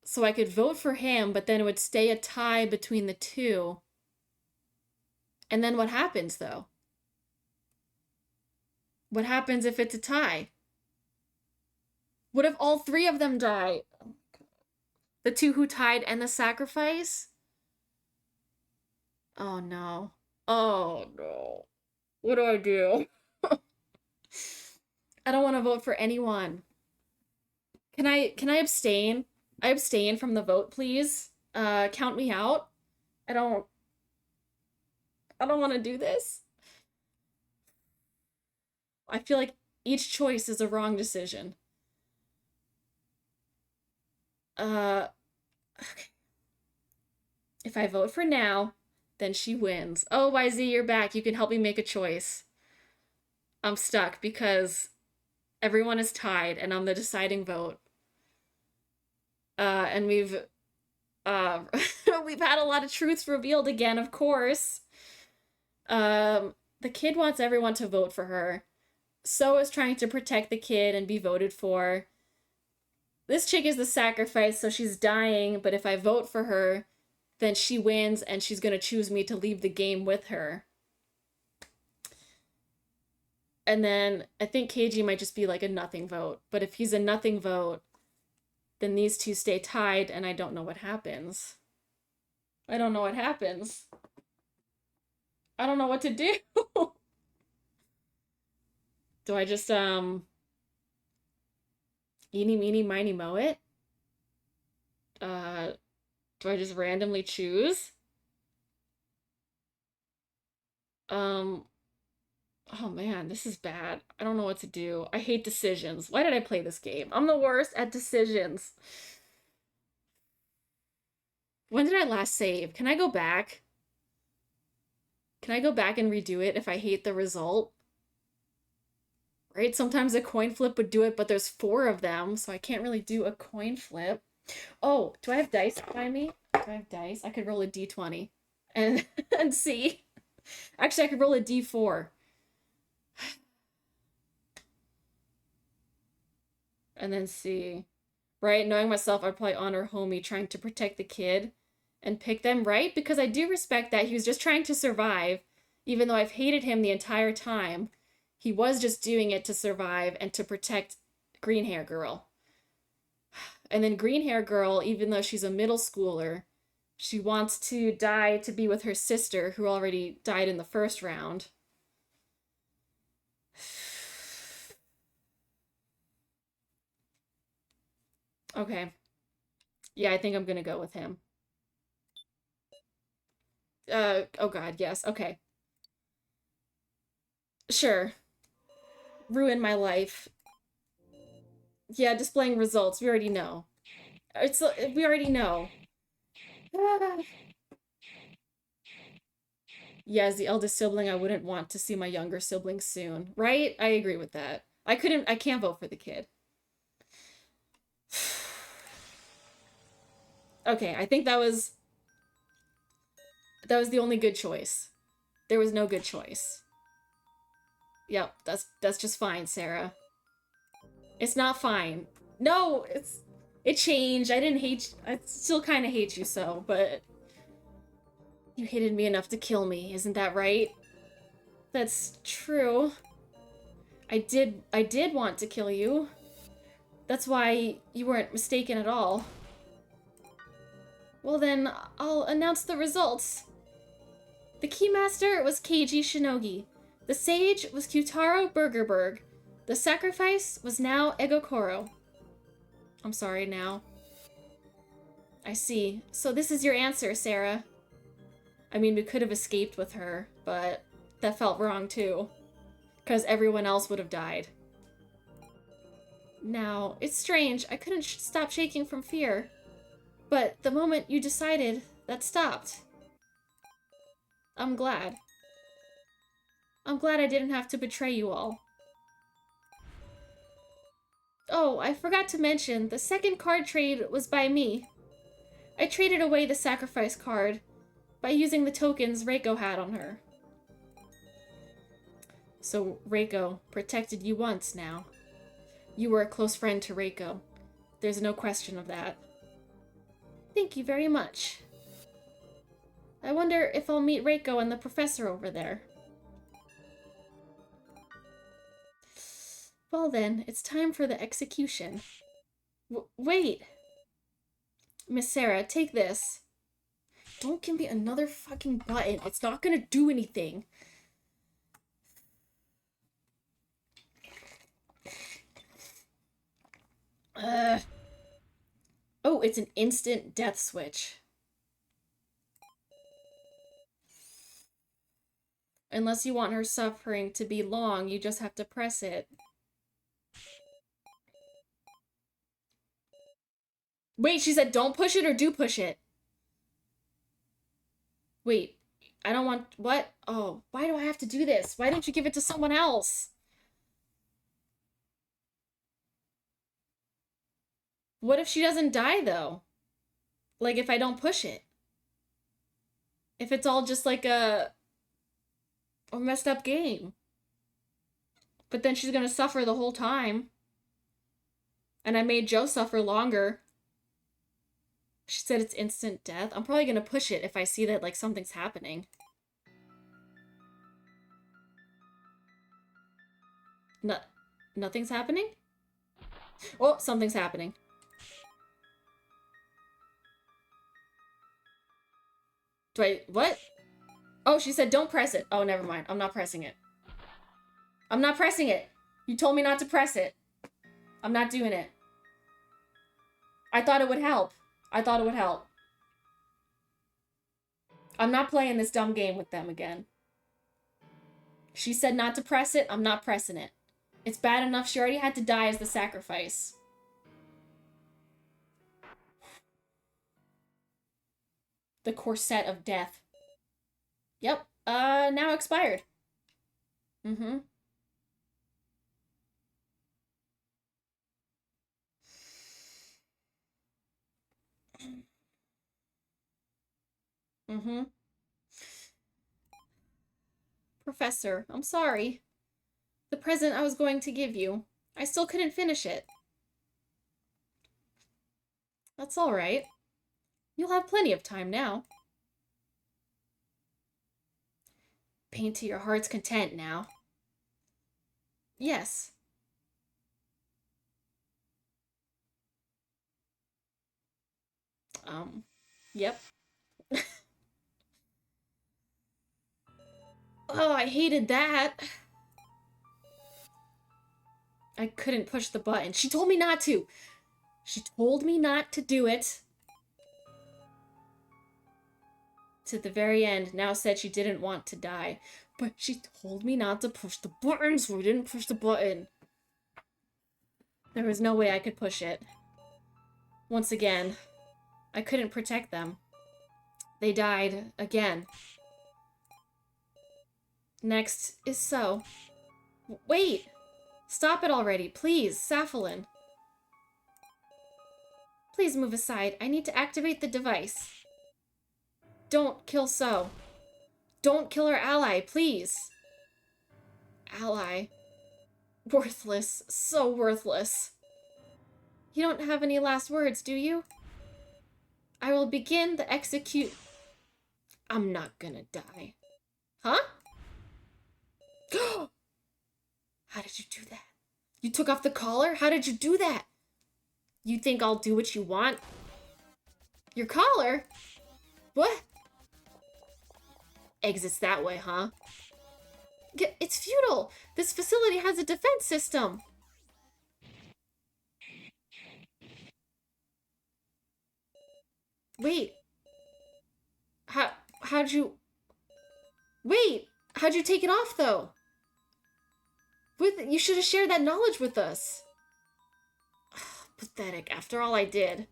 Speaker 1: So I could vote for him, but then it would stay a tie between the 2. And then what happens, though? What happens if it's a tie? What if all 3 of them die? The 2 who tied and the sacrifice? Oh no. Oh no. What do I do? I don't want to vote for anyone. Can I abstain? I abstain from the vote, please. Count me out. I don't want to do this. I feel like each choice is a wrong decision. Okay. If I vote for now, then she wins. Oh, YZ, you're back. You can help me make a choice. I'm stuck because everyone is tied and I'm the deciding vote. And uh we've had a lot of truths revealed again, of course. The kid wants everyone to vote for her. So is trying to protect the kid and be voted for. This chick is the sacrifice, so she's dying, but if I vote for her, then she wins and she's gonna choose me to leave the game with her. And then I think KG might just be like a nothing vote. But if he's a nothing vote, then these 2 stay tied and I don't know what happens. I don't know what happens. I don't know what to do. Do I just, eeny, meeny, miny, moe it? Do I just randomly choose? Um, oh man, this is bad. I don't know what to do. I hate decisions. Why did I play this game? I'm the worst at decisions. When did I last save? Can I go back? Can I go back and redo it if I hate the result? Right? Sometimes a coin flip would do it, but there's 4 of them, so I can't really do a coin flip. Oh, do I have dice by me? Do I have dice? I could roll a d20 and and see. Actually, I could roll a d4. And then see. Right? Knowing myself, I'd probably honor homie trying to protect the kid and pick them, right? Because I do respect that he was just trying to survive, even though I've hated him the entire time. He was just doing it to survive and to protect green hair girl. And then green hair girl, even though she's a middle schooler, she wants to die to be with her sister, who already died in the first round. Okay. Yeah, I think I'm gonna go with him. Oh god, yes, okay. Sure. Ruin my life. Yeah, displaying results, we already know. We already know. Yeah, as the eldest sibling, I wouldn't want to see my younger sibling soon. Right? I agree with that. I can't vote for the kid. Okay, I think that was the only good choice. There was no good choice. Yep, that's just fine, Sarah. It's not fine. No, it changed. I didn't hate I still kind of hate you so, but you hated me enough to kill me, isn't that right? That's true. I did want to kill you. That's why you weren't mistaken at all. Well then, I'll announce the results. The Keymaster was Keiji Shinogi. The Sage was Kyutaro Burgerberg. The Sacrifice was now Egokoro. I'm sorry now. I see. So this is your answer, Sarah. I mean, we could have escaped with her, but that felt wrong too. Because everyone else would have died. Now, it's strange. I couldn't stop shaking from fear. But the moment you decided, that stopped. I'm glad. I'm glad I didn't have to betray you all. Oh, I forgot to mention, the second card trade was by me. I traded away the sacrifice card by using the tokens Reiko had on her. So Reiko protected you once now. You were a close friend to Reiko. There's no question of that. Thank you very much. I wonder if I'll meet Reiko and the professor over there. Well then, it's time for the execution. Wait! Miss Sarah, take this. Don't give me another fucking button. It's not gonna do anything. Oh, it's an instant death switch. Unless you want her suffering to be long, you just have to press it. Wait, she said don't push it or do push it? Wait, I don't want... What? Oh, why do I have to do this? Why don't you give it to someone else? What if she doesn't die, though? Like, if I don't push it? If it's all just like a messed up game. But then she's gonna suffer the whole time. And I made Joe suffer longer. She said it's instant death. I'm probably gonna push it if I see that, like, something's happening. No, nothing's happening? Oh, something's happening. Do I... What? Oh, she said don't press it. Oh, never mind. I'm not pressing it. I'm not pressing it. You told me not to press it. I'm not doing it. I thought it would help. I thought it would help. I'm not playing this dumb game with them again. She said not to press it. I'm not pressing it. It's bad enough she already had to die as the sacrifice. The corset of death. Yep. Now expired. Mm-hmm. Mm-hmm. Professor, I'm sorry. The present I was going to give you. I still couldn't finish it. That's all right. You'll have plenty of time now. Paint to your heart's content now. Yes. Yep. Oh, I hated that. I couldn't push the button. She told me not to. She told me not to do it. To the very end, now said she didn't want to die. But she told me not to push the button, so I didn't push the button. There was no way I could push it. Once again, I couldn't protect them. They died again. Next is So. Wait! Stop it already, please, Saphalin. Please move aside. I need to activate the device. Don't kill So. Don't kill our ally, please. Ally. Worthless. So worthless. You don't have any last words, do you? I will begin the execute... I'm not gonna die. Huh? How did you do that? You took off the collar? How did you do that? You think I'll do what you want? Your collar? What? Exits that way, huh? It's futile. This facility has a defense system. Wait. How'd you... Wait! How'd you take it off, though? You should have shared that knowledge with us. Pathetic, after all I did.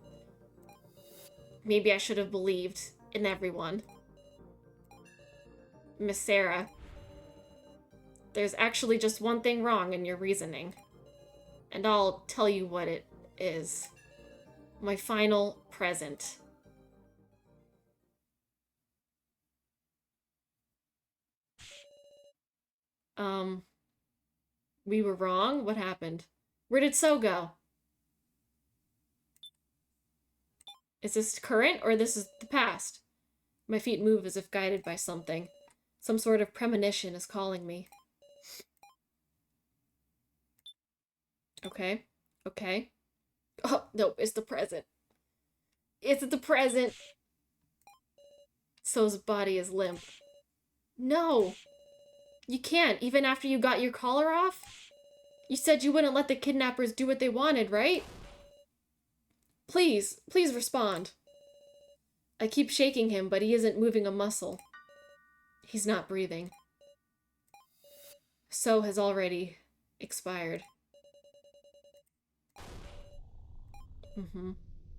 Speaker 1: Maybe I should have believed in everyone. Miss Sarah. There's actually just one thing wrong in your reasoning. And I'll tell you what it is. My final present. We were wrong? What happened? Where did So go? Is this current or this is the past? My feet move as if guided by something. Some sort of premonition is calling me. Okay. Okay. Oh, no, it's the present. It's the present. So's body is limp. No! You can't, even after you got your collar off? You said you wouldn't let the kidnappers do what they wanted, right? Please, please respond. I keep shaking him, but he isn't moving a muscle. He's not breathing. So has already expired.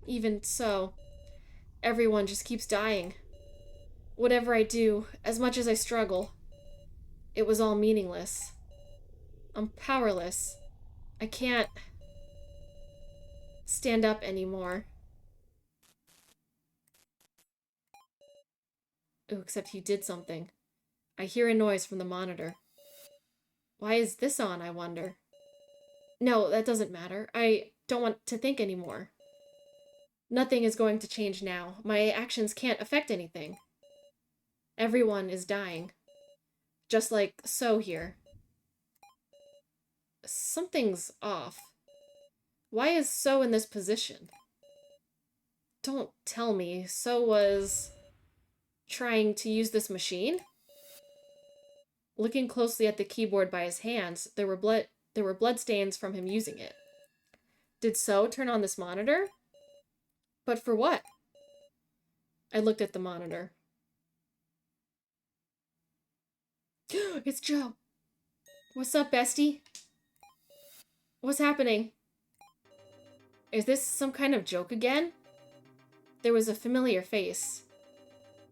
Speaker 1: Even so, everyone just keeps dying. Whatever I do, as much as I struggle, it was all meaningless. I'm powerless. I can't stand up anymore. Ooh, except he did something. I hear a noise from the monitor. Why is this on, I wonder? No, that doesn't matter. I don't want to think anymore. Nothing is going to change now. My actions can't affect anything. Everyone is dying. Just like So here. Something's off. Why is So in this position? Don't tell me So was trying to use this machine? Looking closely at the keyboard by his hands, there were blood stains from him using it. Did So turn on this monitor? But for what? I looked at the monitor. It's Joe. What's up, bestie? What's happening? Is this some kind of joke again? There was a familiar face.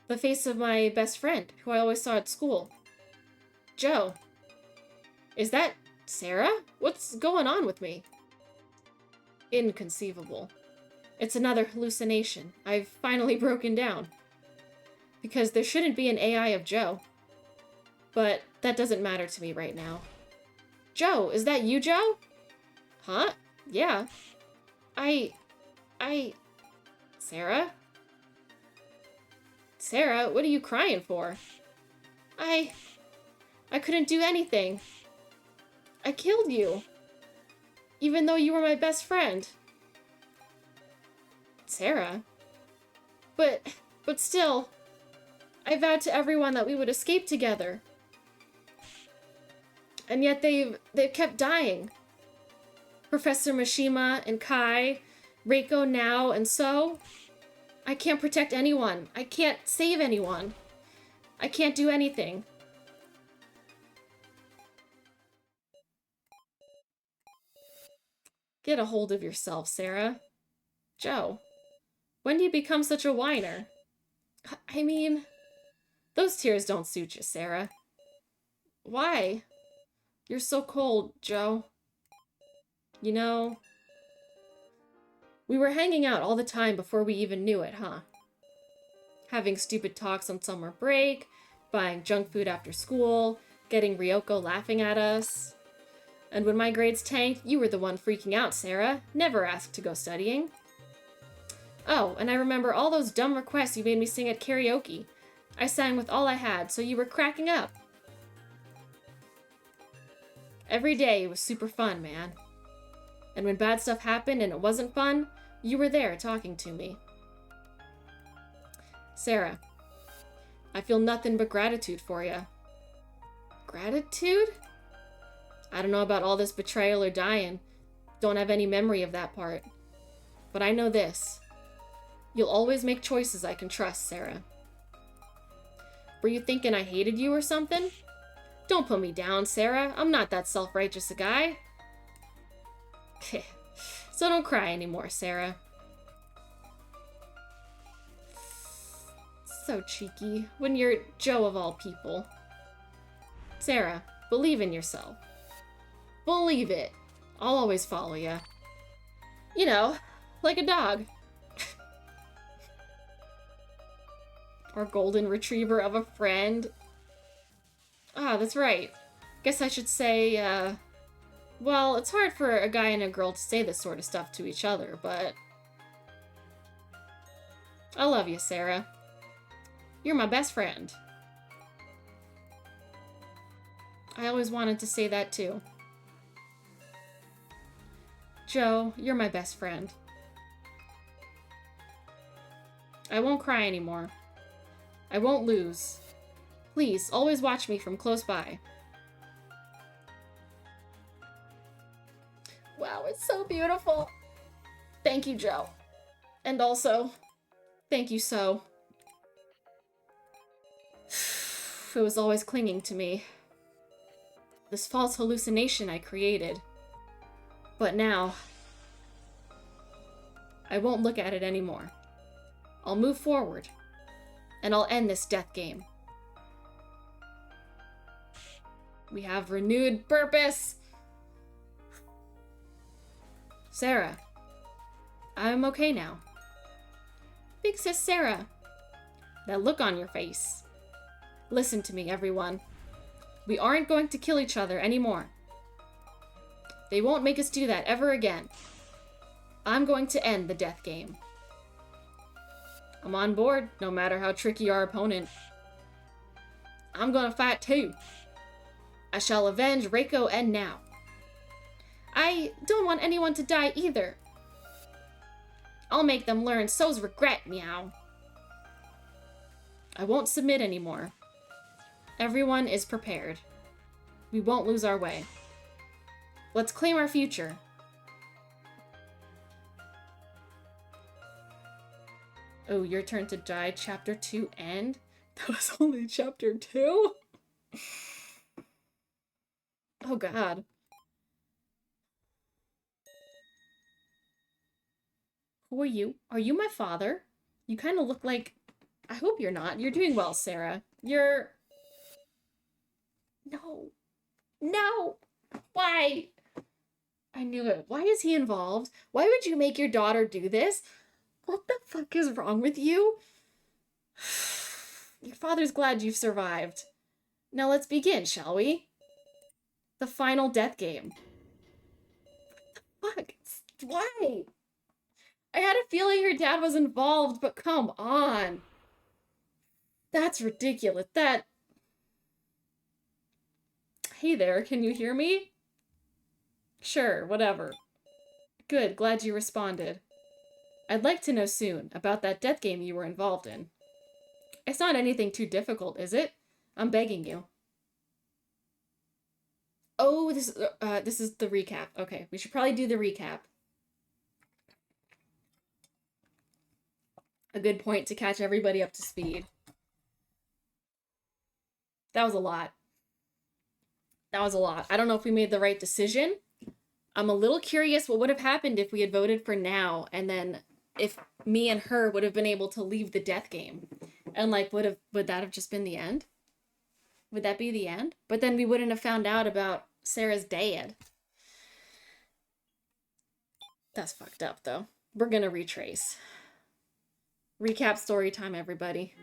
Speaker 1: The face of my best friend, who I always saw at school. Joe. Is that Sarah? What's going on with me? Inconceivable. It's another hallucination. I've finally broken down. Because there shouldn't be an AI of Joe. But that doesn't matter to me right now. Joe, is that you, Joe? Huh? Yeah. Sarah? Sarah, what are you crying for? I couldn't do anything. I killed you. Even though you were my best friend. Sarah? But still, I vowed to everyone that we would escape together. And yet they've kept dying. Professor Mishima and Kai, Reiko now, and So. I can't protect anyone. I can't save anyone. I can't do anything. Get a hold of yourself, Sarah. Joe, when do you become such a whiner? I mean, those tears don't suit you, Sarah. Why? You're so cold, Joe. You know, we were hanging out all the time before we even knew it, huh? Having stupid talks on summer break, buying junk food after school, getting Ryoko laughing at us. And when my grades tanked, you were the one freaking out, Sarah. Never asked to go studying. Oh, and I remember all those dumb requests you made me sing at karaoke. I sang with all I had, so you were cracking up. Every day was super fun, man. And when bad stuff happened and it wasn't fun, you were there talking to me. Sarah, I feel nothing but gratitude for you. Gratitude? I don't know about all this betrayal or dying. Don't have any memory of that part. But I know this. You'll always make choices I can trust, Sarah. Were you thinking I hated you or something? Don't put me down, Sarah. I'm not that self-righteous a guy. So don't cry anymore, Sarah. So cheeky, when you're Joe of all people. Sarah, believe in yourself. Believe it. I'll always follow you. You know, like a dog. Or golden retriever of a friend. Ah, that's right. Guess I should say, well, it's hard for a guy and a girl to say this sort of stuff to each other, but I love you, Sarah. You're my best friend. I always wanted to say that too. Joe, you're my best friend. I won't cry anymore. I won't lose. Please, always watch me from close by. Wow, it's so beautiful. Thank you, Joe. And also, thank you so. It was always clinging to me. This false hallucination I created. But now, I won't look at it anymore. I'll move forward, and I'll end this death game. We have renewed purpose. Sarah, I'm okay now. Big sis Sarah, that look on your face. Listen to me, everyone. We aren't going to kill each other anymore. They won't make us do that ever again. I'm going to end the death game. I'm on board, no matter how tricky our opponent. I'm gonna fight too. I shall avenge Reiko and Now. I don't want anyone to die either. I'll make them learn so's regret, meow. I won't submit anymore. Everyone is prepared. We won't lose our way. Let's claim our future. Oh, your turn to die. Chapter 2 end? That was only chapter 2? Oh god. Who are you? Are you my father? You kind of look like... I hope you're not. You're doing well, Sarah. You're... No. No! Why? I knew it. Why is he involved? Why would you make your daughter do this? What the fuck is wrong with you? Your father's glad you've survived. Now let's begin, shall we? The final death game. What the fuck? Why? I had a feeling your dad was involved, but come on. That's ridiculous. Hey there, can you hear me? Sure, whatever. Good, glad you responded. I'd like to know soon about that death game you were involved in. It's not anything too difficult, is it? I'm begging you. Oh, this is the recap. Okay, we should probably do the recap. a good point to catch everybody up to speed. That was a lot. That was a lot. I don't know if we made the right decision. I'm a little curious what would have happened if we had voted for now, and then if me and her would have been able to leave the death game. And like, would that have just been the end? Would that be the end? But then we wouldn't have found out about Sarah's dad. That's fucked up, though. We're gonna retrace. Recap story time, everybody.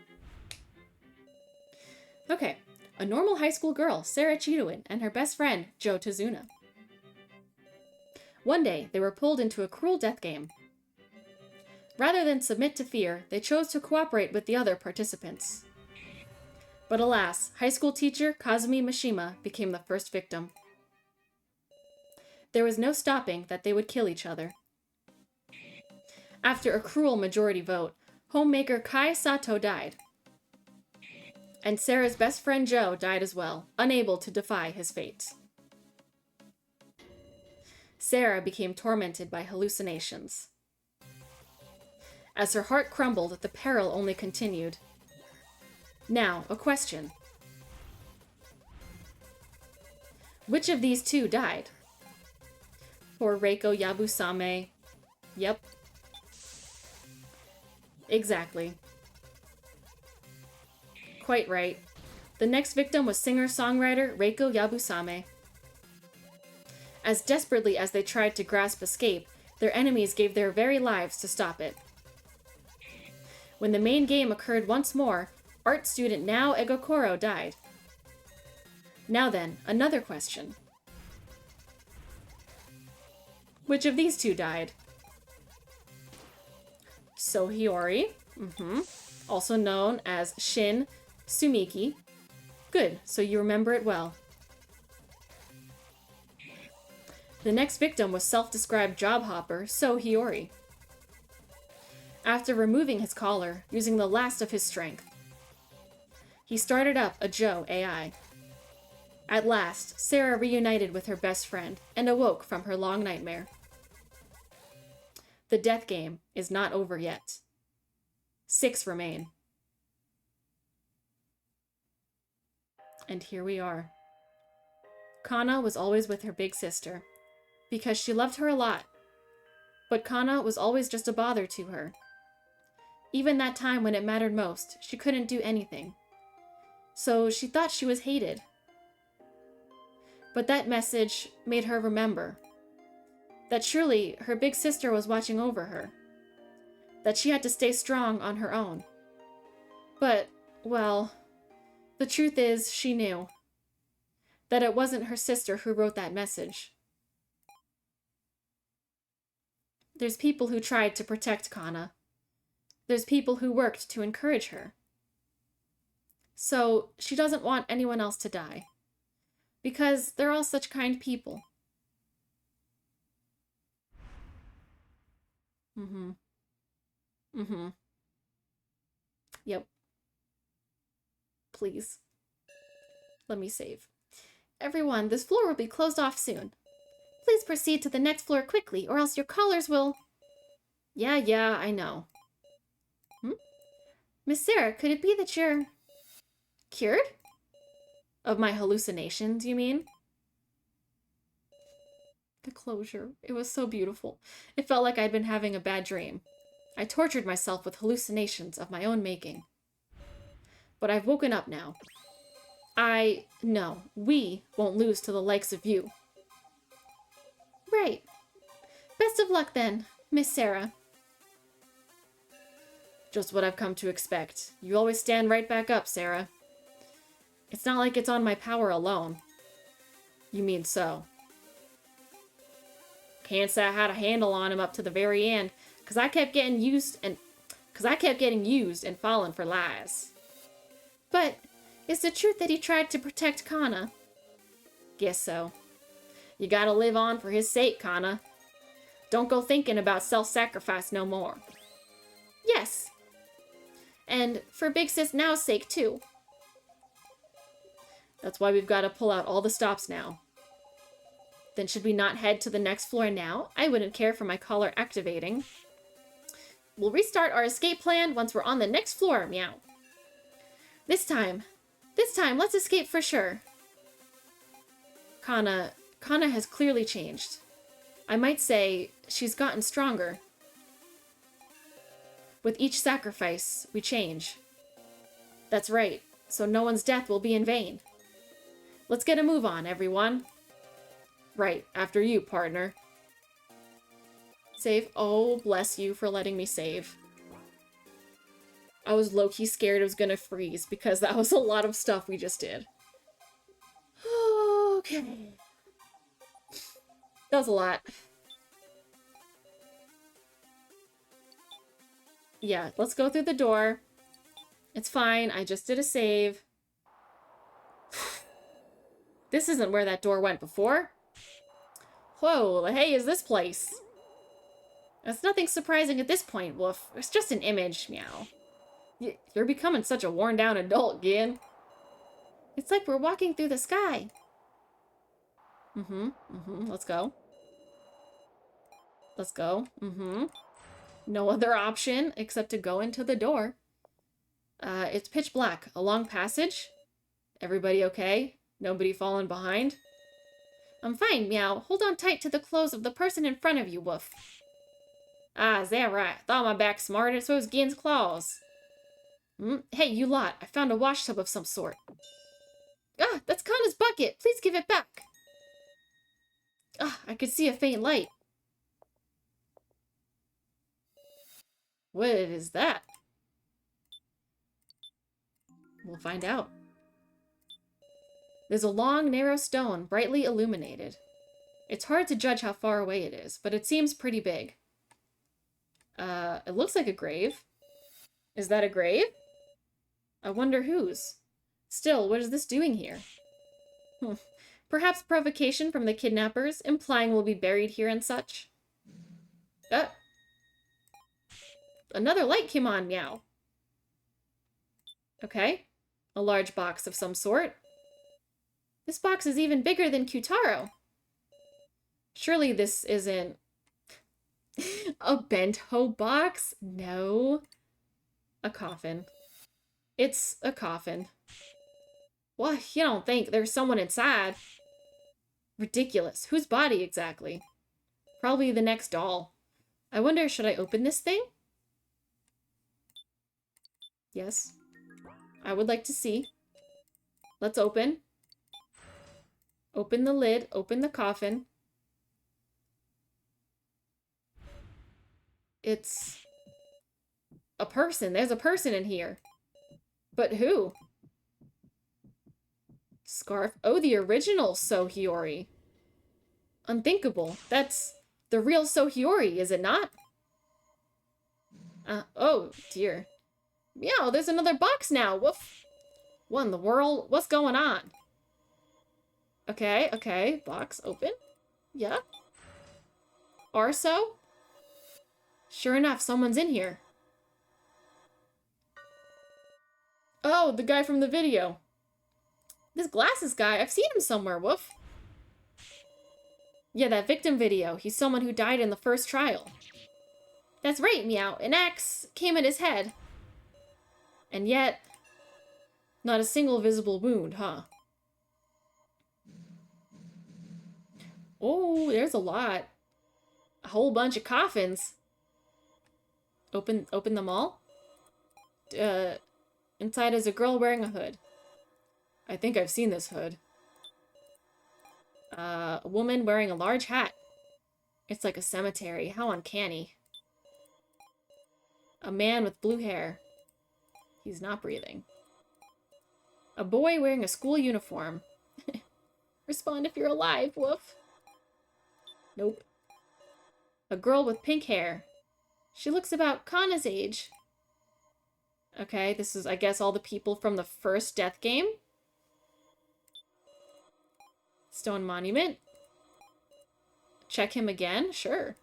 Speaker 1: Okay. A normal high school girl, Sarah Chidoin, and her best friend, Joe Tazuna. One day, they were pulled into a cruel death game. Rather than submit to fear, they chose to cooperate with the other participants. But alas, high school teacher Kazumi Mishima became the first victim. There was no stopping that they would kill each other. After a cruel majority vote, homemaker Kai Sato died. And Sarah's best friend Joe died as well, unable to defy his fate. Sarah became tormented by hallucinations. As her heart crumbled, the peril only continued. Now, a question. Which of these two died? Poor Reiko Yabusame. Yep. Exactly. Quite right. The next victim was singer-songwriter Reiko Yabusame. As desperately as they tried to grasp escape, their enemies gave their very lives to stop it. When the main game occurred once more, art student Nao Egokoro died. Now then, another question. Which of these two died? Sohiori, also known as Shin Sumiki. Good, so you remember it well. The next victim was self-described job hopper Sohiori. After removing his collar, using the last of his strength, he started up a Joe AI. At last, Sarah reunited with her best friend and awoke from her long nightmare. The death game is not over yet. 6 remain. And here we are. Kana was always with her big sister, because she loved her a lot. But Kana was always just a bother to her. Even that time when it mattered most, she couldn't do anything. So she thought she was hated. But that message made her remember that surely her big sister was watching over her, that she had to stay strong on her own. But, well, the truth is she knew that it wasn't her sister who wrote that message. There's people who tried to protect Kana. There's people who worked to encourage her. So she doesn't want anyone else to die, because they're all such kind people. Yep. Please. Let me save. Everyone, this floor will be closed off soon. Please proceed to the next floor quickly, or else your callers will... Yeah, I know. Miss Sarah, could it be that you're... cured? Of my hallucinations, you mean? The closure. It was so beautiful. It felt like I'd been having a bad dream. I tortured myself with hallucinations of my own making. But I've woken up now. No, we won't lose to the likes of you. Right. Best of luck then, Miss Sarah. Just what I've come to expect. You always stand right back up, Sarah. It's not like it's on my power alone. You mean so. Can't say I had a handle on him up to the very end, because I kept getting used and falling for lies. But is the truth that he tried to protect Kana? Guess so. You gotta live on for his sake, Kana. Don't go thinking about self-sacrifice no more. Yes. And for Big Sis Now's sake, too. That's why we've got to pull out all the stops now. Then should we not head to the next floor now? I wouldn't care for my collar activating. We'll restart our escape plan once we're on the next floor, meow. This time, let's escape for sure. Kana has clearly changed. I might say she's gotten stronger. With each sacrifice, we change. That's right, so no one's death will be in vain. Let's get a move on, everyone. Right, after you, partner. Save. Oh, bless you for letting me save. I was low-key scared it was gonna freeze because that was a lot of stuff we just did. Okay. That was a lot. Yeah, let's go through the door. It's fine, I just did a save. This isn't where that door went before. Whoa, the hey is this place? That's nothing surprising at this point, Woof. It's just an image, meow. You're becoming such a worn-down adult, Gin. It's like we're walking through the sky. Let's go. Let's go. No other option except to go into the door. It's pitch black. A long passage? Everybody okay? Nobody falling behind? I'm fine, meow. Hold on tight to the clothes of the person in front of you, Woof. Ah, is that right? Thought my back smarter, so is Gin's claws. Hey, you lot. I found a wash tub of some sort. Ah, that's Kana's bucket. Please give it back. Ah, I could see a faint light. What is that? We'll find out. There's a long, narrow stone, brightly illuminated. It's hard to judge how far away it is, but it seems pretty big. It looks like a grave. Is that a grave? I wonder whose. Still, what is this doing here? Perhaps provocation from the kidnappers, implying we'll be buried here and such. Another light came on, meow. Okay. A large box of some sort. This box is even bigger than Kyutaro. Surely this isn't... a bento box? No. A coffin. It's a coffin. What? You don't think there's someone inside? Ridiculous. Whose body exactly? Probably the next doll. I wonder, should I open this thing? Yes. I would like to see. Let's open. Open the lid. Open the coffin. It's a person. There's a person in here. But who? Scarf. Oh, the original Sohiori. Unthinkable. That's the real Sohiori, is it not? Oh, dear. Meow, there's another box now. Woof. What in the world? What's going on? Okay, okay. Box open. Yeah. Arso? Sure enough, someone's in here. Oh, the guy from the video. This glasses guy, I've seen him somewhere, Woof. Yeah, that victim video. He's someone who died in the first trial. That's right, meow. An axe came in his head. And yet, not a single visible wound, huh? Oh, there's a lot. A whole bunch of coffins. Open them all? Inside is a girl wearing a hood. I think I've seen this hood. A woman wearing a large hat. It's like a cemetery. How uncanny. A man with blue hair. He's not breathing. A boy wearing a school uniform. Respond if you're alive, Woof. Nope. A girl with pink hair. She looks about Kana's age. Okay, this is, I guess, all the people from the first Death game. Stone monument. Check him again? Sure.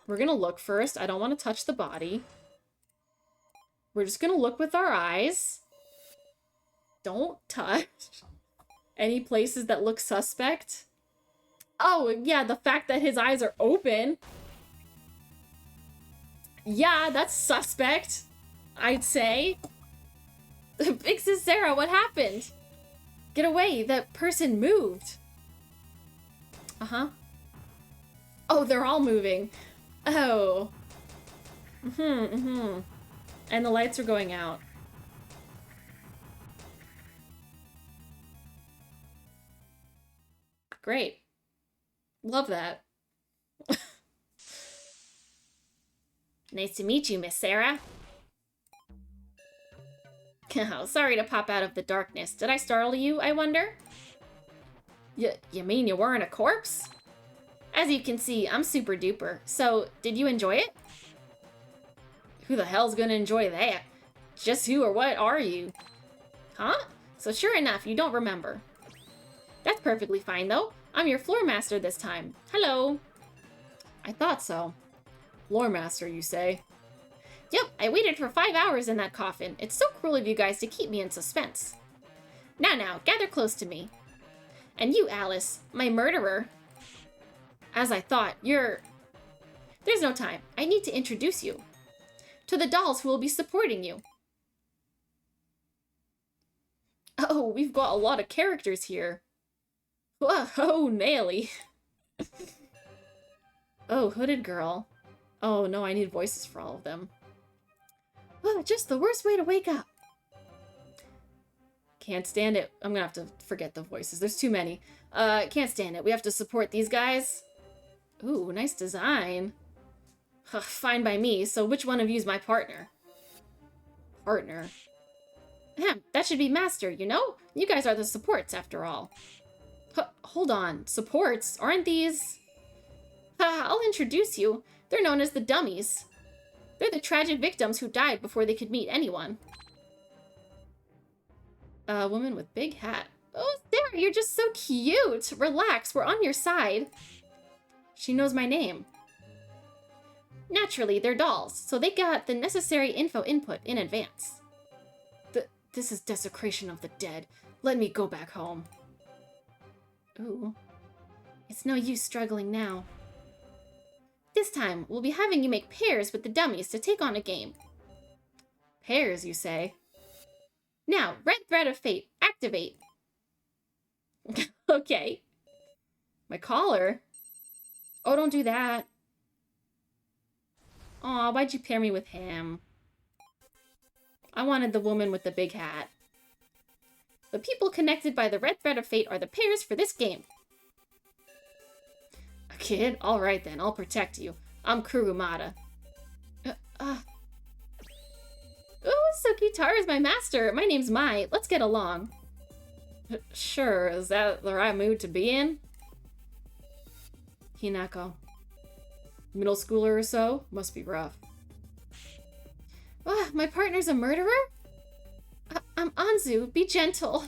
Speaker 1: We're gonna look first. I don't want to touch the body. We're just gonna look with our eyes. Don't touch any places that look suspect. Oh, yeah, the fact that his eyes are open. Yeah, that's suspect, I'd say. Big Sis Sarah, what happened? Get away, that person moved. Uh-huh. Oh, they're all moving. Oh. And the lights are going out. Great. Love that. Nice to meet you, Miss Sarah. Oh, sorry to pop out of the darkness. Did I startle you, I wonder? You mean you weren't a corpse? As you can see, I'm super duper. So, did you enjoy it? Who the hell's gonna enjoy that? Just who or what are you? Huh? So sure enough, you don't remember. That's perfectly fine, though. I'm your floor master this time. Hello. I thought so. Floor master, you say? Yep, I waited for 5 hours in that coffin. It's so cruel of you guys to keep me in suspense. Now, gather close to me. And you, Alice, my murderer. As I thought, you're... There's no time. I need to introduce you to the dolls who will be supporting you. Oh, we've got a lot of characters here. Whoa, Nelly. Oh, hooded girl. Oh no, I need voices for all of them. Oh, just the worst way to wake up. Can't stand it. I'm gonna have to forget the voices. There's too many. Can't stand it. We have to support these guys. Ooh, nice design. Fine by me, so which one of you is my partner? Partner? That should be master, you know? You guys are the supports, after all. Hold on. Supports? Aren't these... I'll introduce you. They're known as the dummies. They're the tragic victims who died before they could meet anyone. A woman with big hat. Oh, Sarah, you're just so cute. Relax, we're on your side. She knows my name. Naturally, they're dolls, so they got the necessary info input in advance. This is desecration of the dead. Let me go back home. Ooh. It's no use struggling now. This time, we'll be having you make pairs with the dummies to take on a game. Pairs, you say? Now, Red Thread of Fate, activate. Okay. My collar? Oh, don't do that. Aw, why'd you pair me with him? I wanted the woman with the big hat. The people connected by the Red Thread of Fate are the pairs for this game. A kid? Alright then, I'll protect you. I'm Kurumada. Oh, so Kitara is my master. My name's Mai. Let's get along. Sure, is that the right mood to be in? Hinako. Middle schooler or so? Must be rough. My partner's a murderer? I'm Anzu. Be gentle.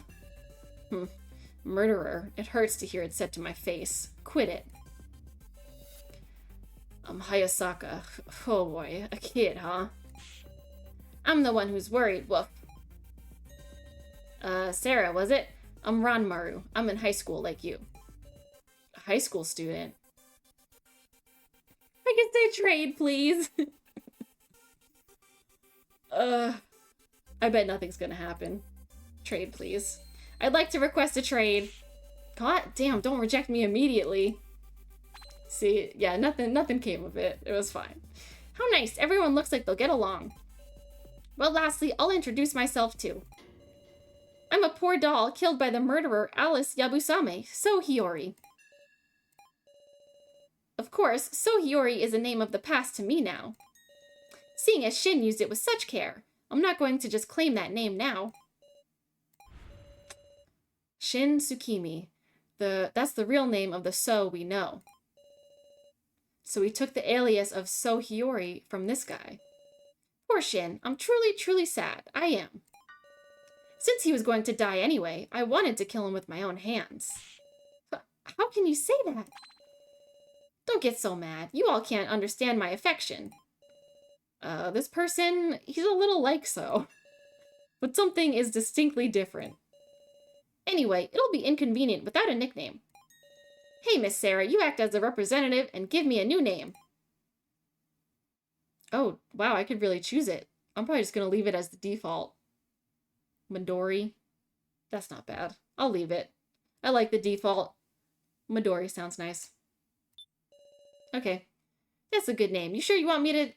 Speaker 1: Murderer. It hurts to hear it said to my face. Quit it. I'm Hayasaka. Oh boy, a kid, huh? I'm the one who's worried, woof. Sarah, was it? I'm Ranmaru. I'm in high school like you. A high school student? I can say trade, please. I bet nothing's gonna happen. Trade, please. I'd like to request a trade. God damn, don't reject me immediately. See, yeah, nothing came of it. It was fine. How nice, everyone looks like they'll get along. Well, lastly, I'll introduce myself too. I'm a poor doll killed by the murderer Alice Yabusame, So Hiyori. Of course, So Hiyori is a name of the past to me now. Seeing as Shin used it with such care, I'm not going to just claim that name now. Shin Tsukimi. That's the real name of the So we know. So he took the alias of So Hiyori from this guy. Poor Shin. I'm truly, truly sad. I am. Since he was going to die anyway, I wanted to kill him with my own hands. But how can you say that? Don't get so mad. You all can't understand my affection. This person, he's a little like So. But something is distinctly different. Anyway, it'll be inconvenient without a nickname. Hey, Miss Sarah, you act as a representative and give me a new name. Oh, wow, I could really choose it. I'm probably just gonna leave it as the default. Midori. That's not bad. I'll leave it. I like the default. Midori sounds nice. Okay. That's a good name. You sure you want me to...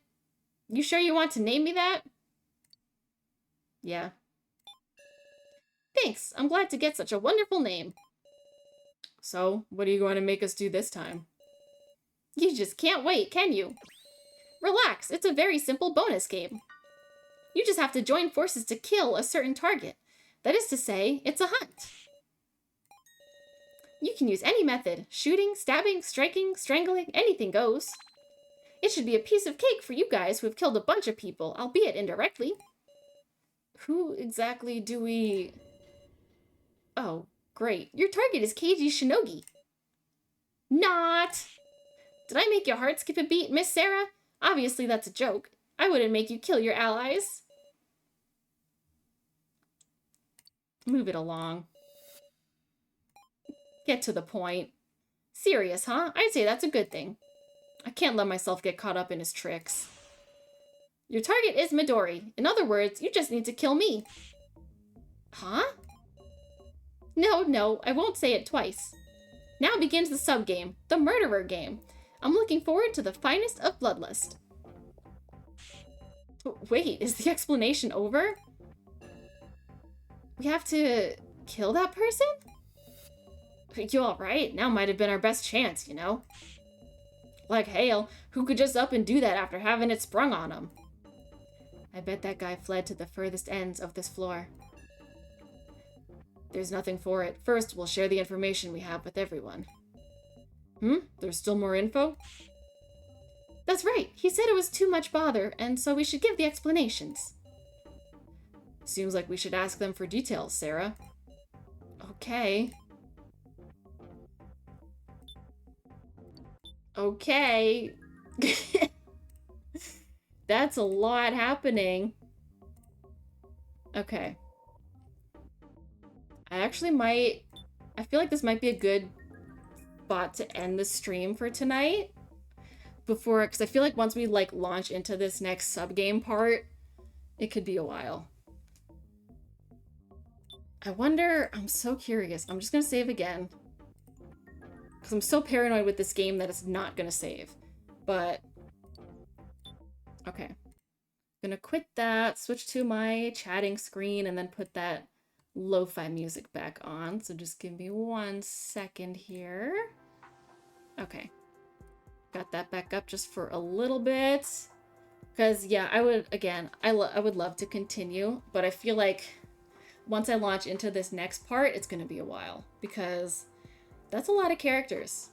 Speaker 1: You sure you want to name me that? Yeah. Thanks. I'm glad to get such a wonderful name. So, what are you going to make us do this time? You just can't wait, can you? Relax. It's a very simple bonus game. You just have to join forces to kill a certain target. That is to say, it's a hunt. You can use any method. Shooting, stabbing, striking, strangling, anything goes. It should be a piece of cake for you guys who have killed a bunch of people, albeit indirectly. Who exactly do we... Oh, great. Your target is Keiji Shinogi. Not! Did I make your heart skip a beat, Miss Sarah? Obviously that's a joke. I wouldn't make you kill your allies. Move it along. Get to the point. Serious, huh? I'd say that's a good thing. I can't let myself get caught up in his tricks. Your target is Midori. In other words, you just need to kill me. Huh? No, I won't say it twice. Now begins the sub-game, the murderer game. I'm looking forward to the finest of bloodlust. Wait, is the explanation over? We have to kill that person? You alright? Now might have been our best chance, you know? Like hail, who could just up and do that after having it sprung on him? I bet that guy fled to the furthest ends of this floor. There's nothing for it. First, we'll share the information we have with everyone. There's still more info? That's right. He said it was too much bother, and so we should give the explanations. Seems like we should ask them for details, Sarah. Okay. Okay. That's a lot happening. Okay. I feel like this might be a good spot to end the stream for tonight. Because I feel like once we, like, launch into this next sub-game part, it could be a while. I wonder, I'm so curious. I'm just gonna save again. Because I'm so paranoid with this game that it's not gonna save. But, okay. I'm gonna quit that, switch to my chatting screen, and then put that lo-fi music back on. So just give me 1 second here. Okay. Got that back up just for a little bit. Because, yeah, I would love to continue, but I feel like once I launch into this next part, it's going to be a while. Because that's a lot of characters.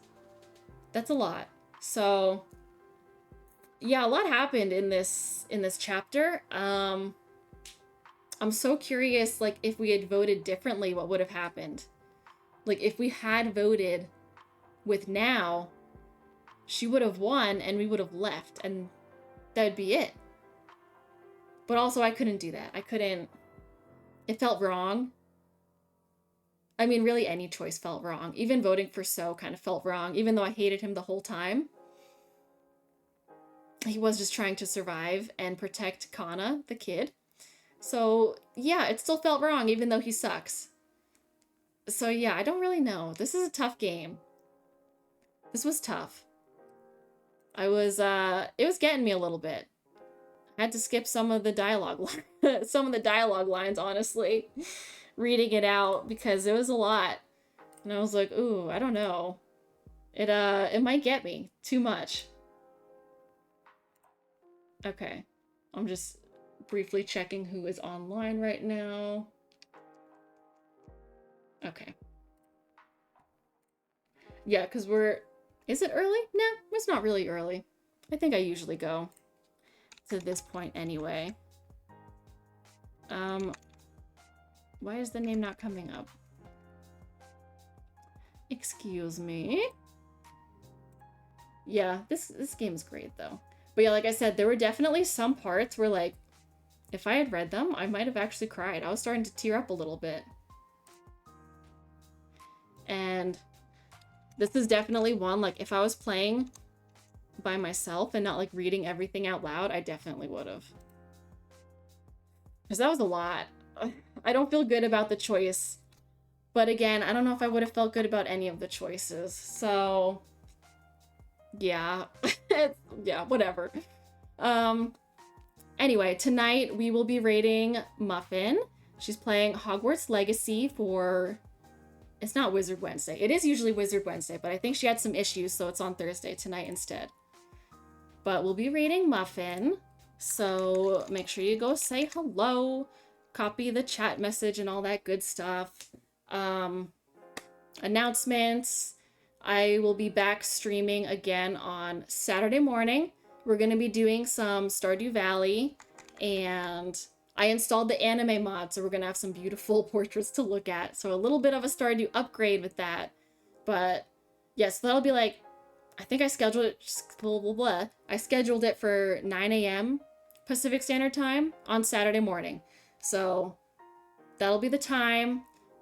Speaker 1: That's a lot. So, yeah, a lot happened in this chapter. I'm so curious, like, if we had voted differently, what would have happened? Like, if we had voted with now, she would have won and we would have left, and that would be it. But also, I couldn't do that. I couldn't... It felt wrong. I mean, really, any choice felt wrong. Even voting for So kind of felt wrong, even though I hated him the whole time. He was just trying to survive and protect Kana, the kid. So, yeah, it still felt wrong, even though he sucks. So, yeah, I don't really know. This is a tough game. This was tough. It was getting me a little bit. I had to skip some of the dialogue lines, honestly, reading it out, because it was a lot. And I was like, ooh, I don't know. It might get me too much. Okay. I'm just briefly checking who is online right now. Okay. Yeah, because is it early? No, it's not really early. I think I usually go to this point anyway. Why is the name not coming up? Excuse me. Yeah, this game is great though. But yeah, like I said, there were definitely some parts where, like, if I had read them, I might have actually cried. I was starting to tear up a little bit. And this is definitely one, like, if I was playing by myself and not like reading everything out loud, I definitely would have. Because that was a lot. I don't feel good about the choice. But again, I don't know if I would have felt good about any of the choices. So, yeah. Yeah, whatever. Anyway, tonight we will be rating Muffin. She's playing Hogwarts Legacy for... It's not Wizard Wednesday. It is usually Wizard Wednesday, but I think she had some issues, so it's on Thursday tonight instead. But we'll be rating Muffin. So make sure you go say hello, copy the chat message and all that good stuff. Announcements. I will be back streaming again on Saturday morning. We're going to be doing some Stardew Valley, and I installed the anime mod, so we're going to have some beautiful portraits to look at. So a little bit of a Stardew upgrade with that. But yes, that'll be like, I think I scheduled it, blah, blah, blah. I scheduled it for 9 a.m. Pacific Standard Time on Saturday morning. So that'll be the time.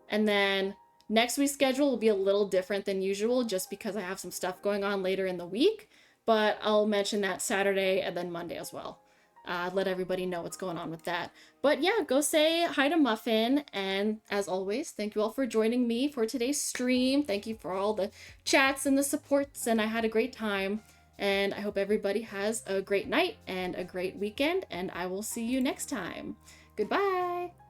Speaker 1: And then next week's schedule will be a little different than usual just because I have some stuff going on later in the week. But I'll mention that Saturday and then Monday as well. Let everybody know what's going on with that. But yeah, go say hi to Muffin. And as always, thank you all for joining me for today's stream. Thank you for all the chats and the supports. And I had a great time. And I hope everybody has a great night and a great weekend. And I will see you next time. Goodbye.